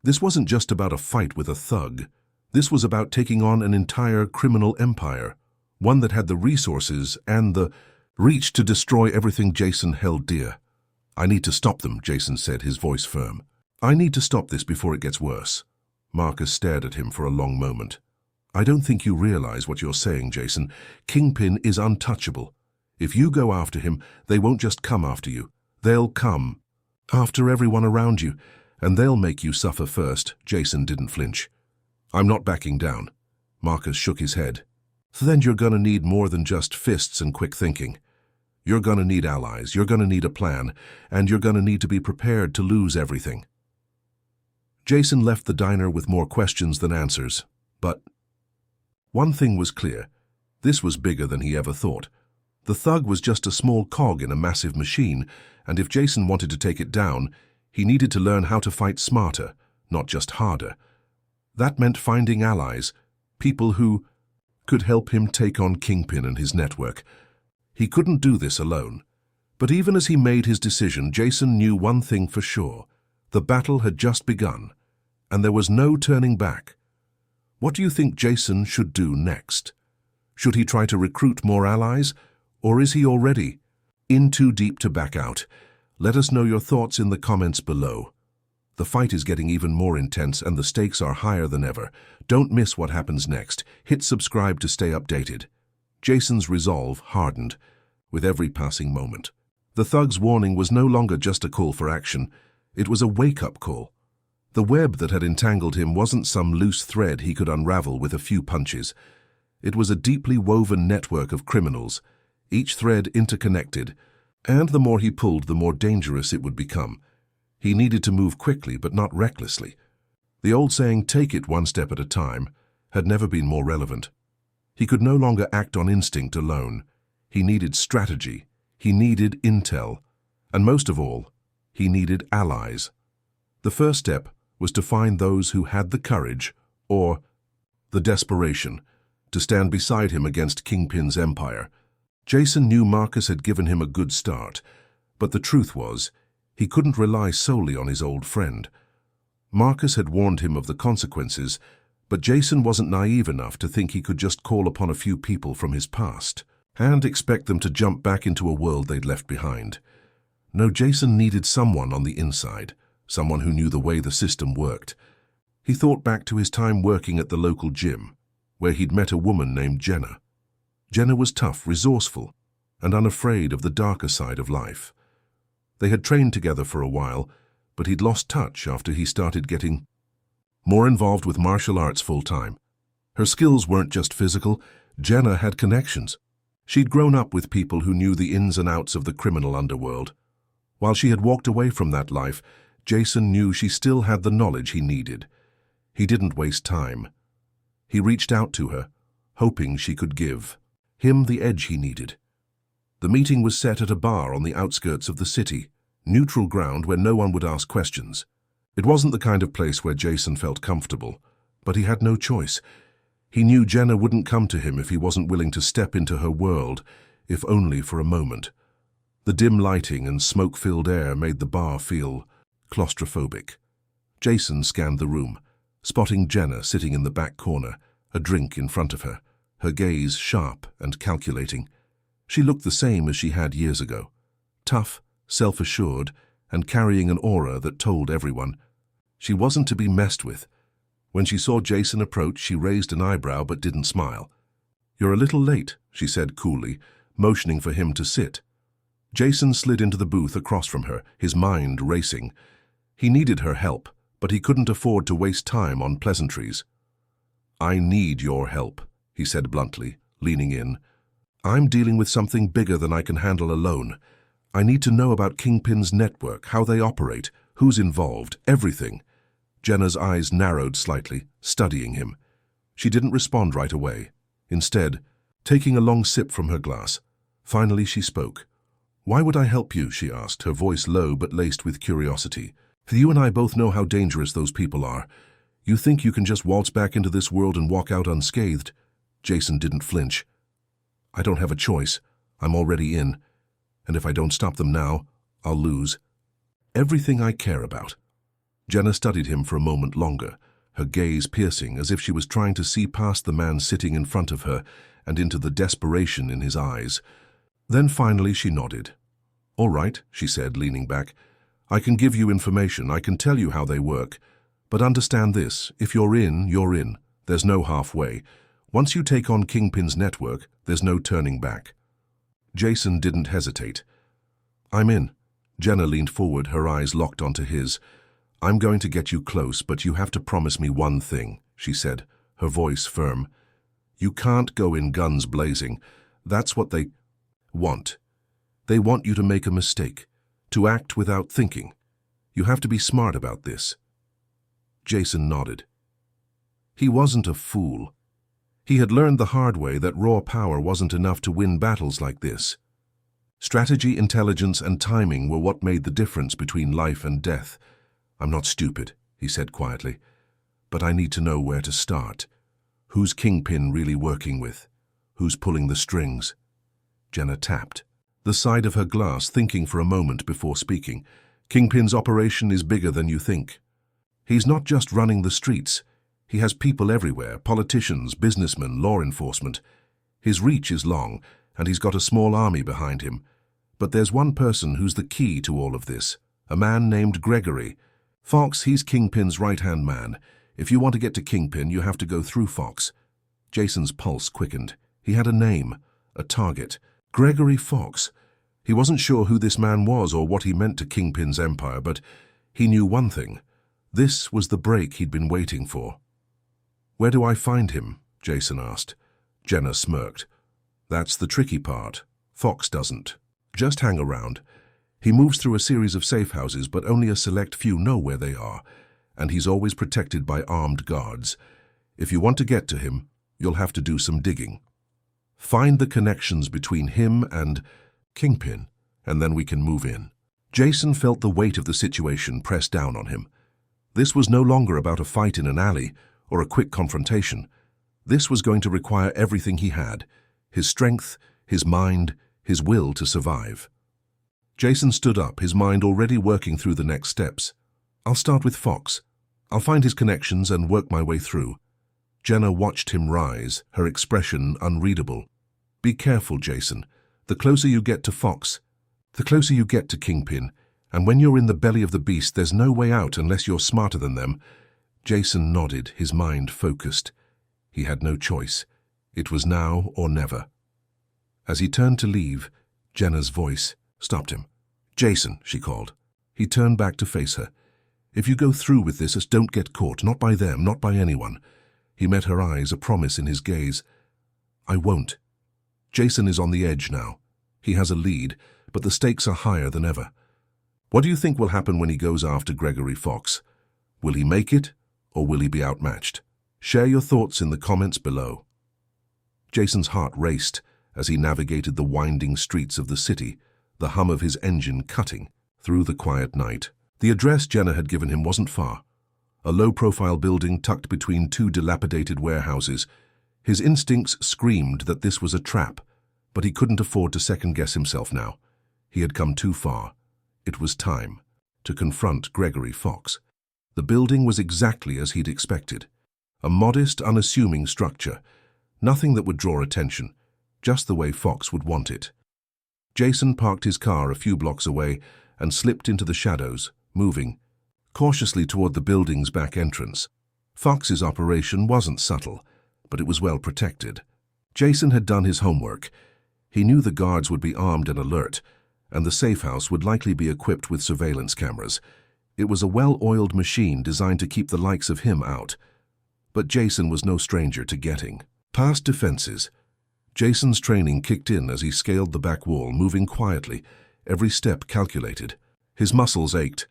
This wasn't just about a fight with a thug. This was about taking on an entire criminal empire, one that had the resources and the reach to destroy everything Jason held dear. "I need to stop them," Jason said, his voice firm. "I need to stop this before it gets worse." Marcus stared at him for a long moment. "I don't think you realize what you're saying, Jason. Kingpin is untouchable. If you go after him, they won't just come after you. They'll come after everyone around you, and they'll make you suffer first." Jason didn't flinch. "I'm not backing down." Marcus shook his head. "So then you're gonna need more than just fists and quick thinking. You're gonna need allies, you're gonna need a plan, and you're gonna need to be prepared to lose everything." Jason left the diner with more questions than answers, but one thing was clear. This was bigger than he ever thought. The thug was just a small cog in a massive machine, and if Jason wanted to take it down, he needed to learn how to fight smarter, not just harder. That meant finding allies, people who could help him take on Kingpin and his network. He couldn't do this alone. But even as he made his decision, Jason knew one thing for sure. The battle had just begun, and there was no turning back. What do you think Jason should do next? Should he try to recruit more allies, or is he already in too deep to back out? Let us know your thoughts in the comments below. The fight is getting even more intense and the stakes are higher than ever. Don't miss what happens next. Hit subscribe to stay updated. Jason's resolve hardened with every passing moment. The thug's warning was no longer just a call for action. It was a wake-up call. The web that had entangled him wasn't some loose thread he could unravel with a few punches. It was a deeply woven network of criminals, each thread interconnected, and the more he pulled, the more dangerous it would become. He needed to move quickly, but not recklessly. The old saying, "take it one step at a time," had never been more relevant. He could no longer act on instinct alone. He needed strategy, he needed intel, and most of all, he needed allies. The first step was to find those who had the courage, or the desperation, to stand beside him against Kingpin's empire. Jason knew Marcus had given him a good start, but the truth was, he couldn't rely solely on his old friend. Marcus had warned him of the consequences, but Jason wasn't naive enough to think he could just call upon a few people from his past and expect them to jump back into a world they'd left behind. No, Jason needed someone on the inside, someone who knew the way the system worked. He thought back to his time working at the local gym, where he'd met a woman named Jenna. Jenna was tough, resourceful, and unafraid of the darker side of life. They had trained together for a while, but he'd lost touch after he started getting more involved with martial arts full-time. Her skills weren't just physical. Jenna had connections. She'd grown up with people who knew the ins and outs of the criminal underworld. While she had walked away from that life, Jason knew she still had the knowledge he needed. He didn't waste time. He reached out to her, hoping she could give him the edge he needed. The meeting was set at a bar on the outskirts of the city, neutral ground where no one would ask questions. It wasn't the kind of place where Jason felt comfortable, but he had no choice. He knew Jenna wouldn't come to him if he wasn't willing to step into her world, if only for a moment. The dim lighting and smoke-filled air made the bar feel claustrophobic. Jason scanned the room, spotting Jenna sitting in the back corner, a drink in front of her, her gaze sharp and calculating. She looked the same as she had years ago, tough, self-assured, and carrying an aura that told everyone. She wasn't to be messed with. When she saw Jason approach, she raised an eyebrow but didn't smile. "You're a little late," she said coolly, motioning for him to sit. Jason slid into the booth across from her, his mind racing. He needed her help, but he couldn't afford to waste time on pleasantries. "I need your help," he said bluntly, leaning in. "I'm dealing with something bigger than I can handle alone. I need to know about Kingpin's network, how they operate, who's involved, everything." Jenna's eyes narrowed slightly, studying him. She didn't respond right away. Instead, taking a long sip from her glass, finally she spoke. "Why would I help you?" she asked, her voice low but laced with curiosity. "You and I both know how dangerous those people are. You think you can just waltz back into this world and walk out unscathed?" Jason didn't flinch. "I don't have a choice. I'm already in. And if I don't stop them now, I'll lose everything I care about." Jenna studied him for a moment longer, her gaze piercing as if she was trying to see past the man sitting in front of her and into the desperation in his eyes. Then finally she nodded. "All right," she said, leaning back. "I can give you information, I can tell you how they work. But understand this, if you're in, you're in. There's no halfway. Once you take on Kingpin's network, there's no turning back." Jason didn't hesitate. "I'm in." Jenna leaned forward, her eyes locked onto his. "I'm going to get you close, but you have to promise me one thing," she said, her voice firm. "You can't go in guns blazing. That's what they want. They want you to make a mistake, to act without thinking. You have to be smart about this." Jason nodded. He wasn't a fool. He had learned the hard way that raw power wasn't enough to win battles like this. Strategy, intelligence, and timing were what made the difference between life and death. "I'm not stupid," he said quietly, "but I need to know where to start. Who's Kingpin really working with? Who's pulling the strings?" Jenna tapped the side of her glass, thinking for a moment before speaking. "Kingpin's operation is bigger than you think. He's not just running the streets. He has people everywhere, politicians, businessmen, law enforcement. His reach is long, and he's got a small army behind him. But there's one person who's the key to all of this, a man named Gregory. Fox, he's Kingpin's right-hand man. If you want to get to Kingpin, you have to go through Fox. Jason's pulse quickened. He had a name, a target. Gregory Fox. He wasn't sure who this man was or what he meant to Kingpin's empire, but he knew one thing. This was the break he'd been waiting for. "Where do I find him?" Jason asked. Jenna smirked. "That's the tricky part. Fox doesn't. Just hang around. He moves through a series of safe houses, but only a select few know where they are, and he's always protected by armed guards. If you want to get to him, you'll have to do some digging. Find the connections between him and Kingpin, and then we can move in." Jason felt the weight of the situation press down on him. This was no longer about a fight in an alley or a quick confrontation. This was going to require everything he had, his strength, his mind, his will to survive. Jason stood up, his mind already working through the next steps. "I'll start with Fox. I'll find his connections and work my way through." Jenna watched him rise, her expression unreadable. "Be careful, Jason. The closer you get to Fox, the closer you get to Kingpin, and when you're in the belly of the beast, there's no way out unless you're smarter than them." Jason nodded, his mind focused. He had no choice. It was now or never. As he turned to leave, Jenna's voice stopped him. "Jason," she called. He turned back to face her. "If you go through with this, just don't get caught, not by them, not by anyone." He met her eyes, a promise in his gaze. "I won't." Jason is on the edge now. He has a lead, but the stakes are higher than ever. What do you think will happen when he goes after Gregory Fox? Will he make it, or will he be outmatched? Share your thoughts in the comments below. Jason's heart raced as he navigated the winding streets of the city, the hum of his engine cutting through the quiet night. The address Jenna had given him wasn't far. A low-profile building tucked between two dilapidated warehouses. His instincts screamed that this was a trap, but he couldn't afford to second-guess himself now. He had come too far. It was time to confront Gregory Fox. The building was exactly as he'd expected. A modest, unassuming structure. Nothing that would draw attention, just the way Fox would want it. Jason parked his car a few blocks away and slipped into the shadows, moving cautiously toward the building's back entrance. Fox's operation wasn't subtle, but it was well protected. Jason had done his homework. He knew the guards would be armed and alert, and the safe house would likely be equipped with surveillance cameras. It was a well-oiled machine designed to keep the likes of him out. But Jason was no stranger to getting past defenses. Jason's training kicked in as he scaled the back wall, moving quietly, every step calculated. His muscles ached,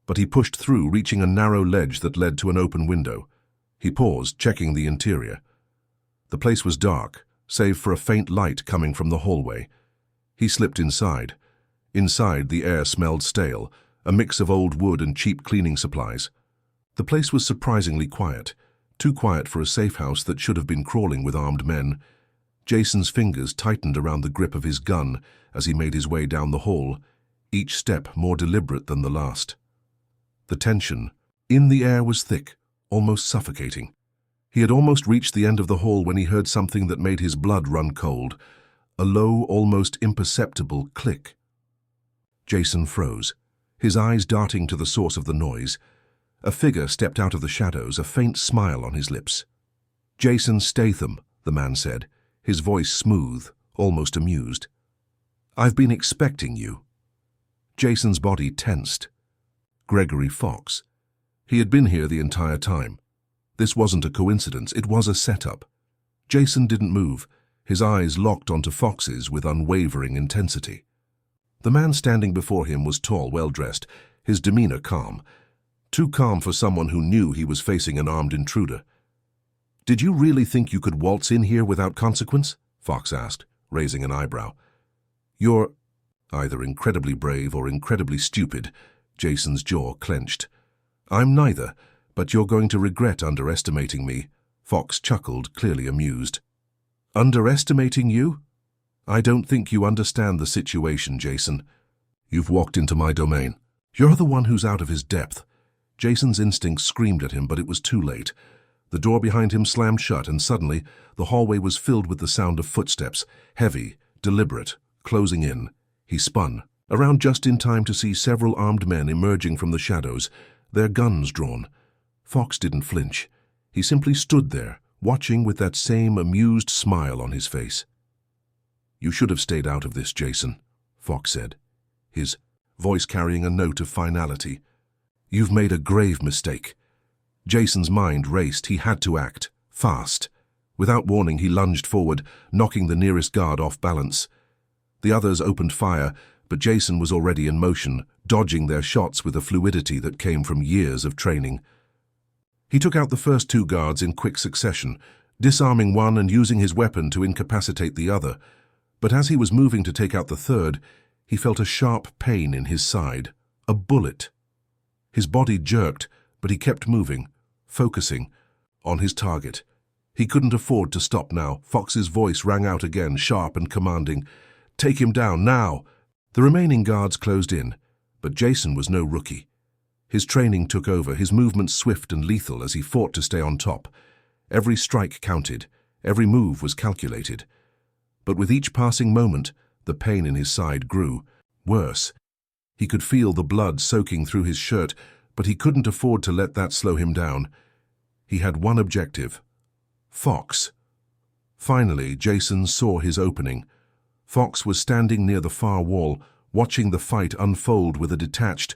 but he pushed through, reaching a narrow ledge that led to an open window. He paused, checking the interior. The place was dark, save for a faint light coming from the hallway. He slipped inside. Inside, the air smelled stale, a mix of old wood and cheap cleaning supplies. The place was surprisingly quiet, too quiet for a safe house that should have been crawling with armed men. Jason's fingers tightened around the grip of his gun as he made his way down the hall, each step more deliberate than the last. The tension in the air was thick, almost suffocating. He had almost reached the end of the hall when he heard something that made his blood run cold, a low, almost imperceptible click. Jason froze, his eyes darting to the source of the noise. A figure stepped out of the shadows, a faint smile on his lips. "Jason Statham," the man said, his voice smooth, almost amused. "I've been expecting you." Jason's body tensed. Gregory Fox. He had been here the entire time. This wasn't a coincidence, it was a setup. Jason didn't move, his eyes locked onto Fox's with unwavering intensity. The man standing before him was tall, well-dressed, his demeanor calm. Too calm for someone who knew he was facing an armed intruder. "Did you really think you could waltz in here without consequence?" Fox asked, raising an eyebrow. "You're either incredibly brave or incredibly stupid." Jason's jaw clenched. "I'm neither, but you're going to regret underestimating me." Fox chuckled, clearly amused. "Underestimating you? I don't think you understand the situation, Jason. You've walked into my domain. You're the one who's out of his depth." Jason's instincts screamed at him, but it was too late. The door behind him slammed shut, and suddenly the hallway was filled with the sound of footsteps, heavy, deliberate, closing in. He spun, around just in time to see several armed men emerging from the shadows, their guns drawn. Fox didn't flinch. He simply stood there, watching with that same amused smile on his face. "You should have stayed out of this, Jason," Fox said, his voice carrying a note of finality. "You've made a grave mistake." Jason's mind raced. He had to act, fast. Without warning, he lunged forward, knocking the nearest guard off balance. The others opened fire, but Jason was already in motion, dodging their shots with a fluidity that came from years of training. He took out the first two guards in quick succession, disarming one and using his weapon to incapacitate the other. But as he was moving to take out the third, he felt a sharp pain in his side, a bullet. His body jerked, but he kept moving, focusing on his target. He couldn't afford to stop now. Fox's voice rang out again, sharp and commanding. "Take him down, now!" The remaining guards closed in, but Jason was no rookie. His training took over, his movements swift and lethal as he fought to stay on top. Every strike counted, every move was calculated. But with each passing moment, the pain in his side grew. Worse. He could feel the blood soaking through his shirt, but he couldn't afford to let that slow him down. He had one objective: Fox. Finally, Jason saw his opening. Fox was standing near the far wall, watching the fight unfold with a detached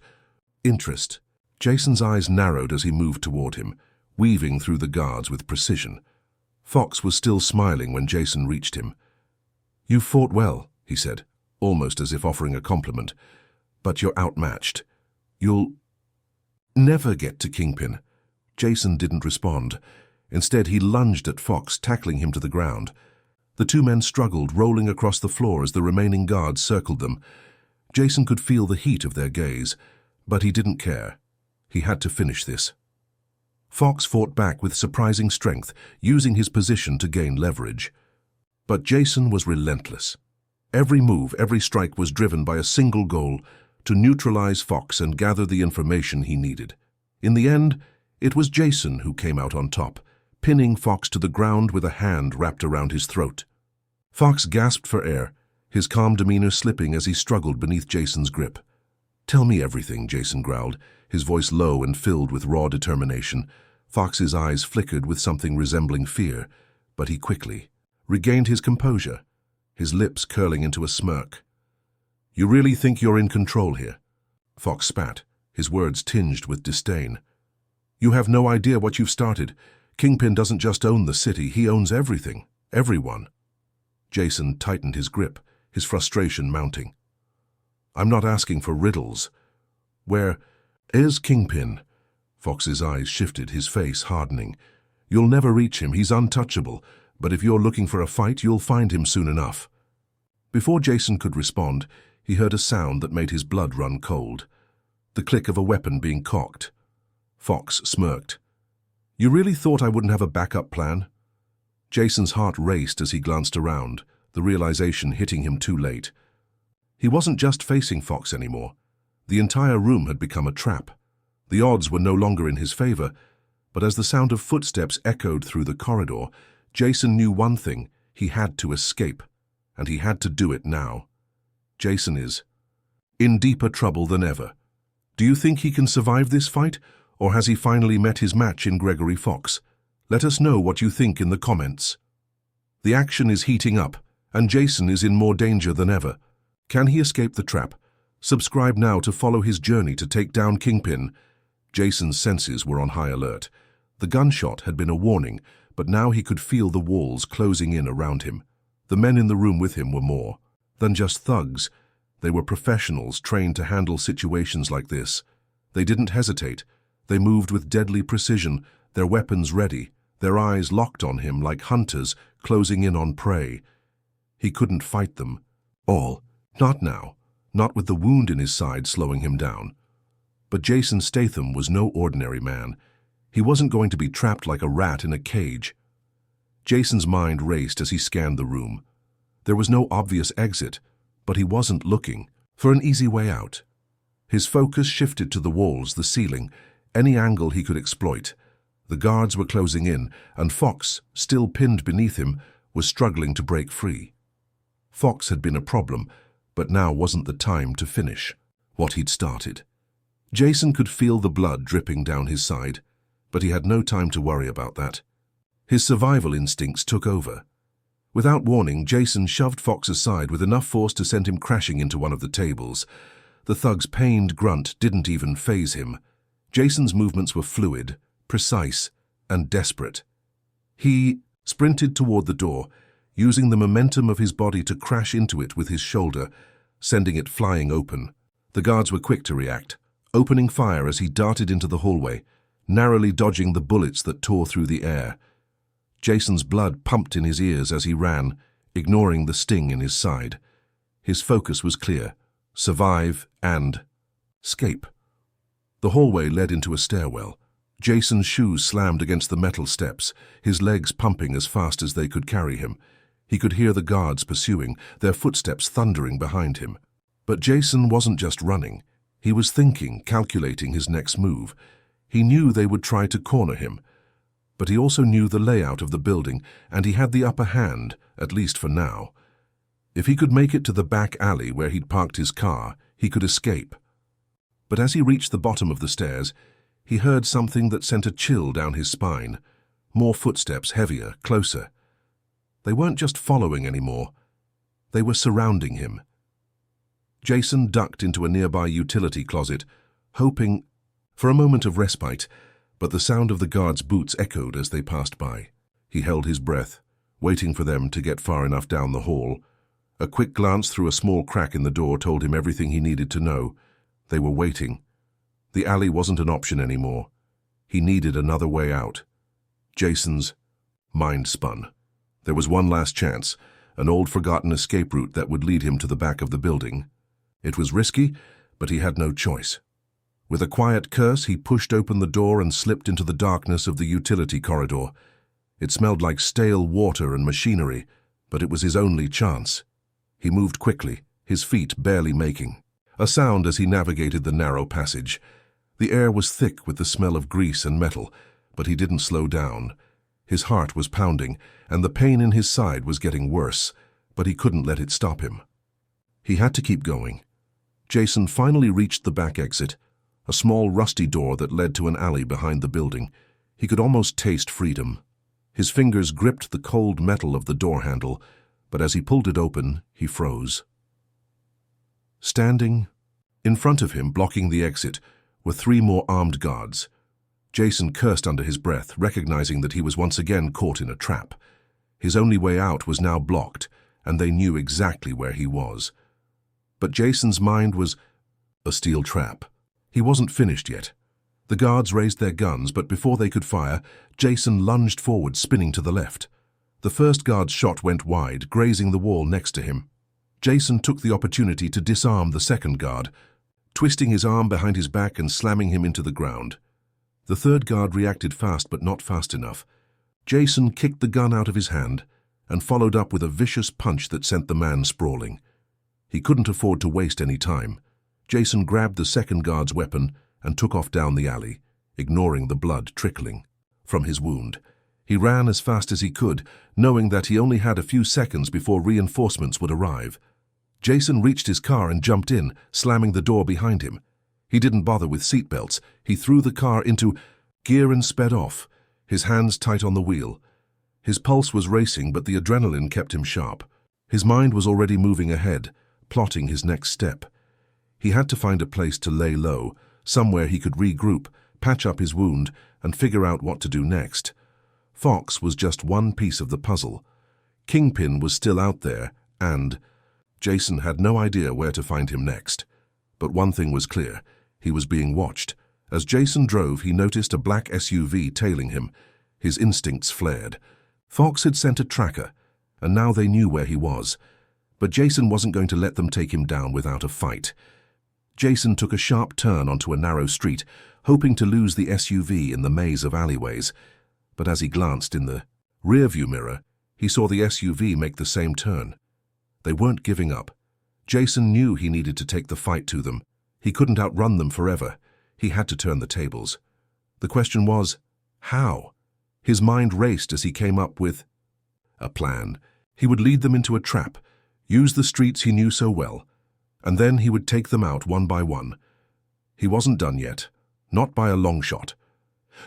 interest. Jason's eyes narrowed as he moved toward him, weaving through the guards with precision. Fox was still smiling when Jason reached him. "You fought well," he said, almost as if offering a compliment, "but you're outmatched. You'll never get to Kingpin." Jason didn't respond. Instead, he lunged at Fox, tackling him to the ground. The two men struggled, rolling across the floor as the remaining guards circled them. Jason could feel the heat of their gaze, but he didn't care. He had to finish this. Fox fought back with surprising strength, using his position to gain leverage. But Jason was relentless. Every move, every strike was driven by a single goal: to neutralize Fox and gather the information he needed. In the end, it was Jason who came out on top, pinning Fox to the ground with a hand wrapped around his throat. Fox gasped for air, his calm demeanor slipping as he struggled beneath Jason's grip. "Tell me everything," Jason growled, his voice low and filled with raw determination. Fox's eyes flickered with something resembling fear, but he quickly regained his composure, his lips curling into a smirk. "You really think you're in control here?" Fox spat, his words tinged with disdain. "You have no idea what you've started. Kingpin doesn't just own the city, he owns everything, everyone." Jason tightened his grip, his frustration mounting. "I'm not asking for riddles. Where is Kingpin?" Fox's eyes shifted, his face hardening. "You'll never reach him, he's untouchable, but if you're looking for a fight, you'll find him soon enough." Before Jason could respond, he heard a sound that made his blood run cold. The click of a weapon being cocked. Fox smirked. "You really thought I wouldn't have a backup plan?" Jason's heart raced as he glanced around, the realization hitting him too late. He wasn't just facing Fox anymore. The entire room had become a trap. The odds were no longer in his favor, but as the sound of footsteps echoed through the corridor, Jason knew one thing: he had to escape, and he had to do it now. Jason is in deeper trouble than ever. Do you think he can survive this fight, or has he finally met his match in Gregory Fox? Let us know what you think in the comments. The action is heating up, and Jason is in more danger than ever. Can he escape the trap? Subscribe now to follow his journey to take down Kingpin. Jason's senses were on high alert. The gunshot had been a warning, but now he could feel the walls closing in around him. The men in the room with him were more than just thugs. They were professionals trained to handle situations like this. They didn't hesitate. They moved with deadly precision, their weapons ready, their eyes locked on him like hunters closing in on prey. He couldn't fight them all. Not now. Not with the wound in his side slowing him down. But Jason Statham was no ordinary man. He wasn't going to be trapped like a rat in a cage. Jason's mind raced as he scanned the room. There was no obvious exit, but he wasn't looking for an easy way out. His focus shifted to the walls, the ceiling, any angle he could exploit. The guards were closing in, and Fox, still pinned beneath him, was struggling to break free. Fox had been a problem, but now wasn't the time to finish what he'd started. Jason could feel the blood dripping down his side, but he had no time to worry about that. His survival instincts took over. Without warning, Jason shoved Fox aside with enough force to send him crashing into one of the tables. The thug's pained grunt didn't even faze him. Jason's movements were fluid, precise, and desperate. He sprinted toward the door, using the momentum of his body to crash into it with his shoulder, sending it flying open. The guards were quick to react, opening fire as he darted into the hallway, narrowly dodging the bullets that tore through the air. Jason's blood pumped in his ears as he ran, ignoring the sting in his side. His focus was clear: survive and escape. The hallway led into a stairwell. Jason's shoes slammed against the metal steps, his legs pumping as fast as they could carry him. He could hear the guards pursuing, their footsteps thundering behind him. But Jason wasn't just running. He was thinking, calculating his next move. He knew they would try to corner him. But he also knew the layout of the building, and he had the upper hand, at least for now. If he could make it to the back alley where he'd parked his car, he could escape. But as he reached the bottom of the stairs, he heard something that sent a chill down his spine. More footsteps, heavier, closer. They weren't just following anymore. They were surrounding him. Jason ducked into a nearby utility closet, hoping for a moment of respite, but the sound of the guards' boots echoed as they passed by. He held his breath, waiting for them to get far enough down the hall. A quick glance through a small crack in the door told him everything he needed to know. They were waiting. The alley wasn't an option anymore. He needed another way out. Jason's mind spun. There was one last chance, an old forgotten escape route that would lead him to the back of the building. It was risky, but he had no choice. With a quiet curse, he pushed open the door and slipped into the darkness of the utility corridor. It smelled like stale water and machinery, but it was his only chance. He moved quickly, his feet barely making a sound as he navigated the narrow passage. The air was thick with the smell of grease and metal, but he didn't slow down. His heart was pounding, and the pain in his side was getting worse, but he couldn't let it stop him. He had to keep going. Jason finally reached the back exit, a small rusty door that led to an alley behind the building. He could almost taste freedom. His fingers gripped the cold metal of the door handle, but as he pulled it open, he froze. Standing in front of him, blocking the exit, were 3 more armed guards. Jason cursed under his breath, recognizing that he was once again caught in a trap. His only way out was now blocked, and they knew exactly where he was. But Jason's mind was a steel trap. He wasn't finished yet. The guards raised their guns, but before they could fire, Jason lunged forward, spinning to the left. The first guard's shot went wide, grazing the wall next to him. Jason took the opportunity to disarm the second guard, twisting his arm behind his back and slamming him into the ground. The third guard reacted fast, but not fast enough. Jason kicked the gun out of his hand and followed up with a vicious punch that sent the man sprawling. He couldn't afford to waste any time. Jason grabbed the second guard's weapon and took off down the alley, ignoring the blood trickling from his wound. He ran as fast as he could, knowing that he only had a few seconds before reinforcements would arrive. Jason reached his car and jumped in, slamming the door behind him. He didn't bother with seatbelts. He threw the car into gear and sped off, his hands tight on the wheel. His pulse was racing, but the adrenaline kept him sharp. His mind was already moving ahead, plotting his next step. He had to find a place to lay low, somewhere he could regroup, patch up his wound, and figure out what to do next. Fox was just one piece of the puzzle. Kingpin was still out there, and Jason had no idea where to find him next. But one thing was clear: he was being watched. As Jason drove, he noticed a black SUV tailing him. His instincts flared. Fox had sent a tracker, and now they knew where he was. But Jason wasn't going to let them take him down without a fight. Jason took a sharp turn onto a narrow street, hoping to lose the SUV in the maze of alleyways. But as he glanced in the rearview mirror, he saw the SUV make the same turn. They weren't giving up. Jason knew he needed to take the fight to them. He couldn't outrun them forever. He had to turn the tables. The question was, how? His mind raced as he came up with a plan. He would lead them into a trap, use the streets he knew so well, and then he would take them out one by one. He wasn't done yet, not by a long shot.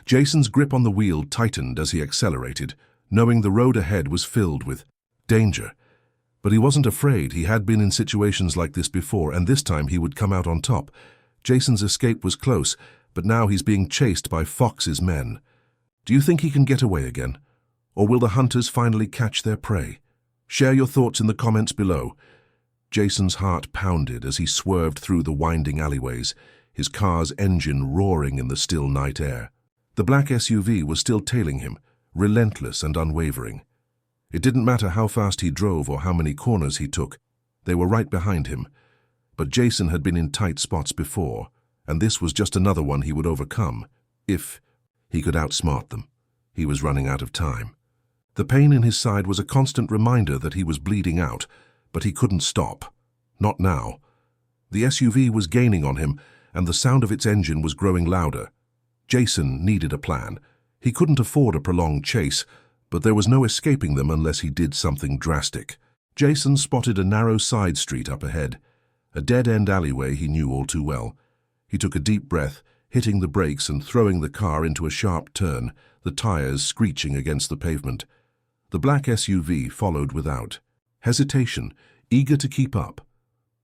Jason's grip on the wheel tightened as he accelerated, knowing the road ahead was filled with danger. But he wasn't afraid. He had been in situations like this before, and this time he would come out on top. Jason's escape was close, but now he's being chased by Fox's men. Do you think he can get away again? Or will the hunters finally catch their prey? Share your thoughts in the comments below. Jason's heart pounded as he swerved through the winding alleyways, his car's engine roaring in the still night air. The black SUV was still tailing him, relentless and unwavering. It didn't matter how fast he drove or how many corners he took. They were right behind him. But Jason had been in tight spots before, and this was just another one he would overcome, if he could outsmart them. He was running out of time. The pain in his side was a constant reminder that he was bleeding out, but he couldn't stop. Not now. The SUV was gaining on him, and the sound of its engine was growing louder. Jason needed a plan. He couldn't afford a prolonged chase, but there was no escaping them unless he did something drastic. Jason spotted a narrow side street up ahead, a dead-end alleyway he knew all too well. He took a deep breath, hitting the brakes and throwing the car into a sharp turn, the tires screeching against the pavement. The black SUV followed without hesitation, eager to keep up.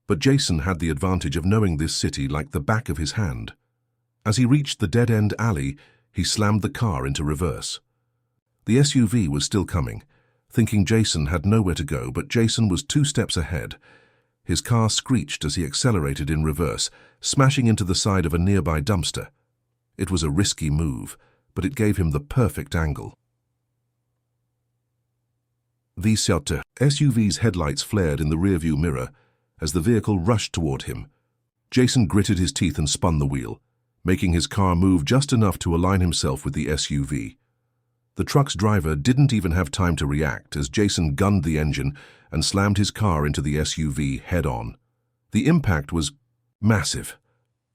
But Jason had the advantage of knowing this city like the back of his hand. As he reached the dead-end alley, he slammed the car into reverse. The SUV was still coming, thinking Jason had nowhere to go, but Jason was 2 steps ahead. His car screeched as he accelerated in reverse, smashing into the side of a nearby dumpster. It was a risky move, but it gave him the perfect angle. The SUV's headlights flared in the rearview mirror as the vehicle rushed toward him. Jason gritted his teeth and spun the wheel, making his car move just enough to align himself with the SUV. The truck's driver didn't even have time to react as Jason gunned the engine and slammed his car into the SUV head-on. The impact was massive.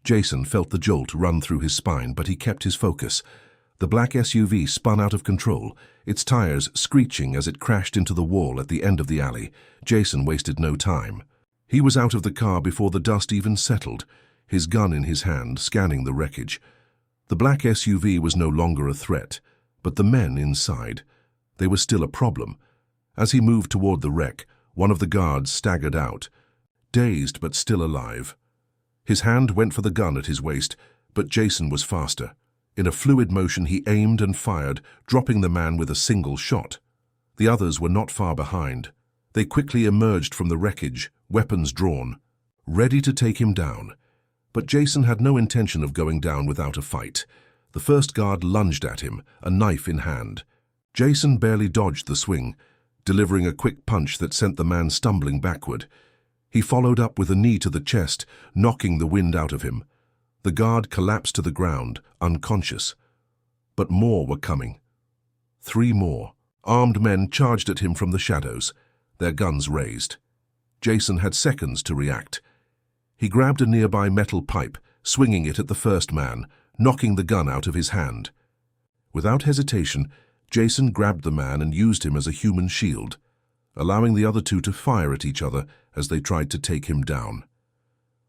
Jason felt the jolt run through his spine, but he kept his focus. The black SUV spun out of control, its tires screeching as it crashed into the wall at the end of the alley. Jason wasted no time. He was out of the car before the dust even settled, his gun in his hand, scanning the wreckage. The black SUV was no longer a threat, but the men inside. They were still a problem. As he moved toward the wreck, one of the guards staggered out, dazed but still alive. His hand went for the gun at his waist, but Jason was faster. In a fluid motion, he aimed and fired, dropping the man with a single shot. The others were not far behind. They quickly emerged from the wreckage, weapons drawn, ready to take him down. But Jason had no intention of going down without a fight. The first guard lunged at him, a knife in hand. Jason barely dodged the swing, delivering a quick punch that sent the man stumbling backward. He followed up with a knee to the chest, knocking the wind out of him. The guard collapsed to the ground, unconscious. But more were coming. 3 more. Armed men charged at him from the shadows, their guns raised. Jason had seconds to react. He grabbed a nearby metal pipe, swinging it at the first man, knocking the gun out of his hand. Without hesitation, Jason grabbed the man and used him as a human shield, allowing the other 2 to fire at each other as they tried to take him down.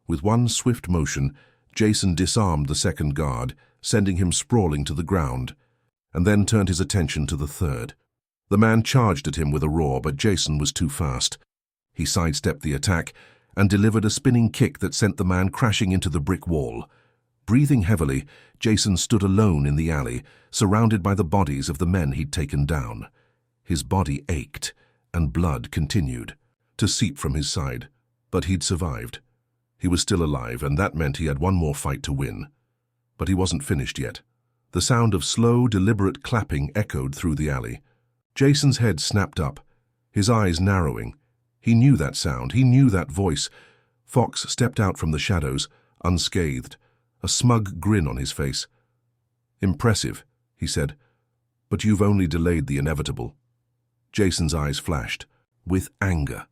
With one swift motion, Jason disarmed the second guard, sending him sprawling to the ground, and then turned his attention to the third. The man charged at him with a roar, but Jason was too fast. He sidestepped the attack and delivered a spinning kick that sent the man crashing into the brick wall. Breathing heavily, Jason stood alone in the alley, surrounded by the bodies of the men he'd taken down. His body ached, and blood continued to seep from his side, but he'd survived. He was still alive, and that meant he had one more fight to win. But he wasn't finished yet. The sound of slow, deliberate clapping echoed through the alley. Jason's head snapped up, his eyes narrowing. He knew that sound, he knew that voice. Fox stepped out from the shadows, unscathed, a smug grin on his face. "Impressive," he said, "but you've only delayed the inevitable." Jason's eyes flashed, with anger.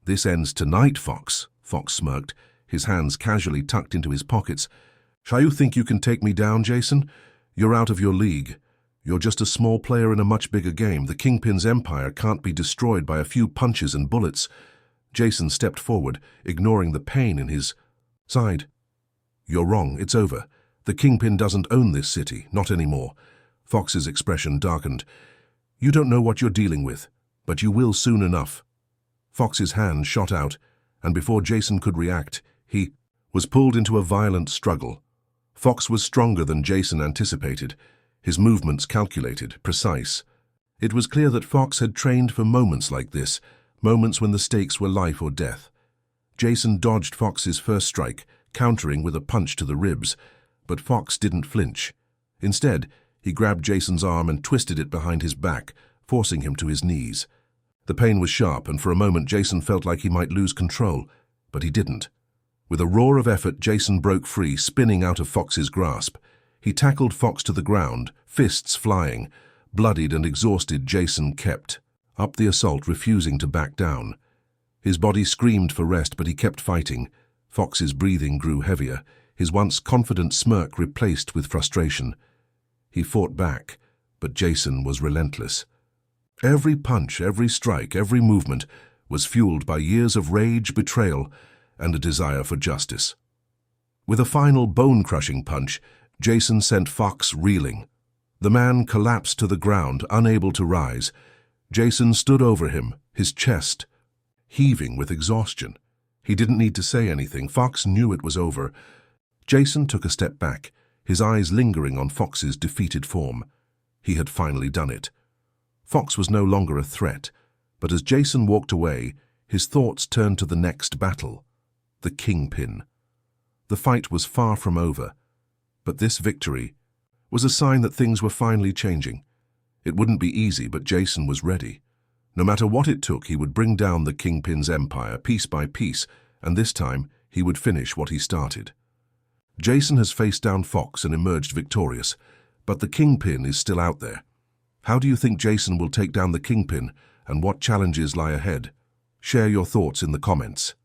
"This ends tonight, Fox," Fox smirked, his hands casually tucked into his pockets. "Shall you think you can take me down, Jason? You're out of your league. You're just a small player in a much bigger game. The Kingpin's empire can't be destroyed by a few punches and bullets." Jason stepped forward, ignoring the pain in his side. "You're wrong, it's over. The Kingpin doesn't own this city, not anymore." Fox's expression darkened. "You don't know what you're dealing with, but you will soon enough." Fox's hand shot out, and before Jason could react, he was pulled into a violent struggle. Fox was stronger than Jason anticipated, his movements calculated, precise. It was clear that Fox had trained for moments like this, moments when the stakes were life or death. Jason dodged Fox's first strike, countering with a punch to the ribs, but Fox didn't flinch. Instead, he grabbed Jason's arm and twisted it behind his back, forcing him to his knees. The pain was sharp, and for a moment Jason felt like he might lose control, but he didn't. With a roar of effort, Jason broke free, spinning out of Fox's grasp. He tackled Fox to the ground, fists flying. Bloodied and exhausted, Jason kept up the assault, refusing to back down. His body screamed for rest, but he kept fighting. Fox's breathing grew heavier, his once confident smirk replaced with frustration. He fought back, but Jason was relentless. Every punch, every strike, every movement was fueled by years of rage, betrayal, and a desire for justice. With a final bone-crushing punch, Jason sent Fox reeling. The man collapsed to the ground, unable to rise. Jason stood over him, his chest heaving with exhaustion. He didn't need to say anything. Fox knew it was over. Jason took a step back, his eyes lingering on Fox's defeated form. He had finally done it. Fox was no longer a threat, but as Jason walked away, his thoughts turned to the next battle, the Kingpin. The fight was far from over, but this victory was a sign that things were finally changing. It wouldn't be easy, but Jason was ready. No matter what it took, he would bring down the Kingpin's empire piece by piece, and this time he would finish what he started. Jason has faced down Fox and emerged victorious, but the Kingpin is still out there. How do you think Jason will take down the Kingpin, and what challenges lie ahead? Share your thoughts in the comments.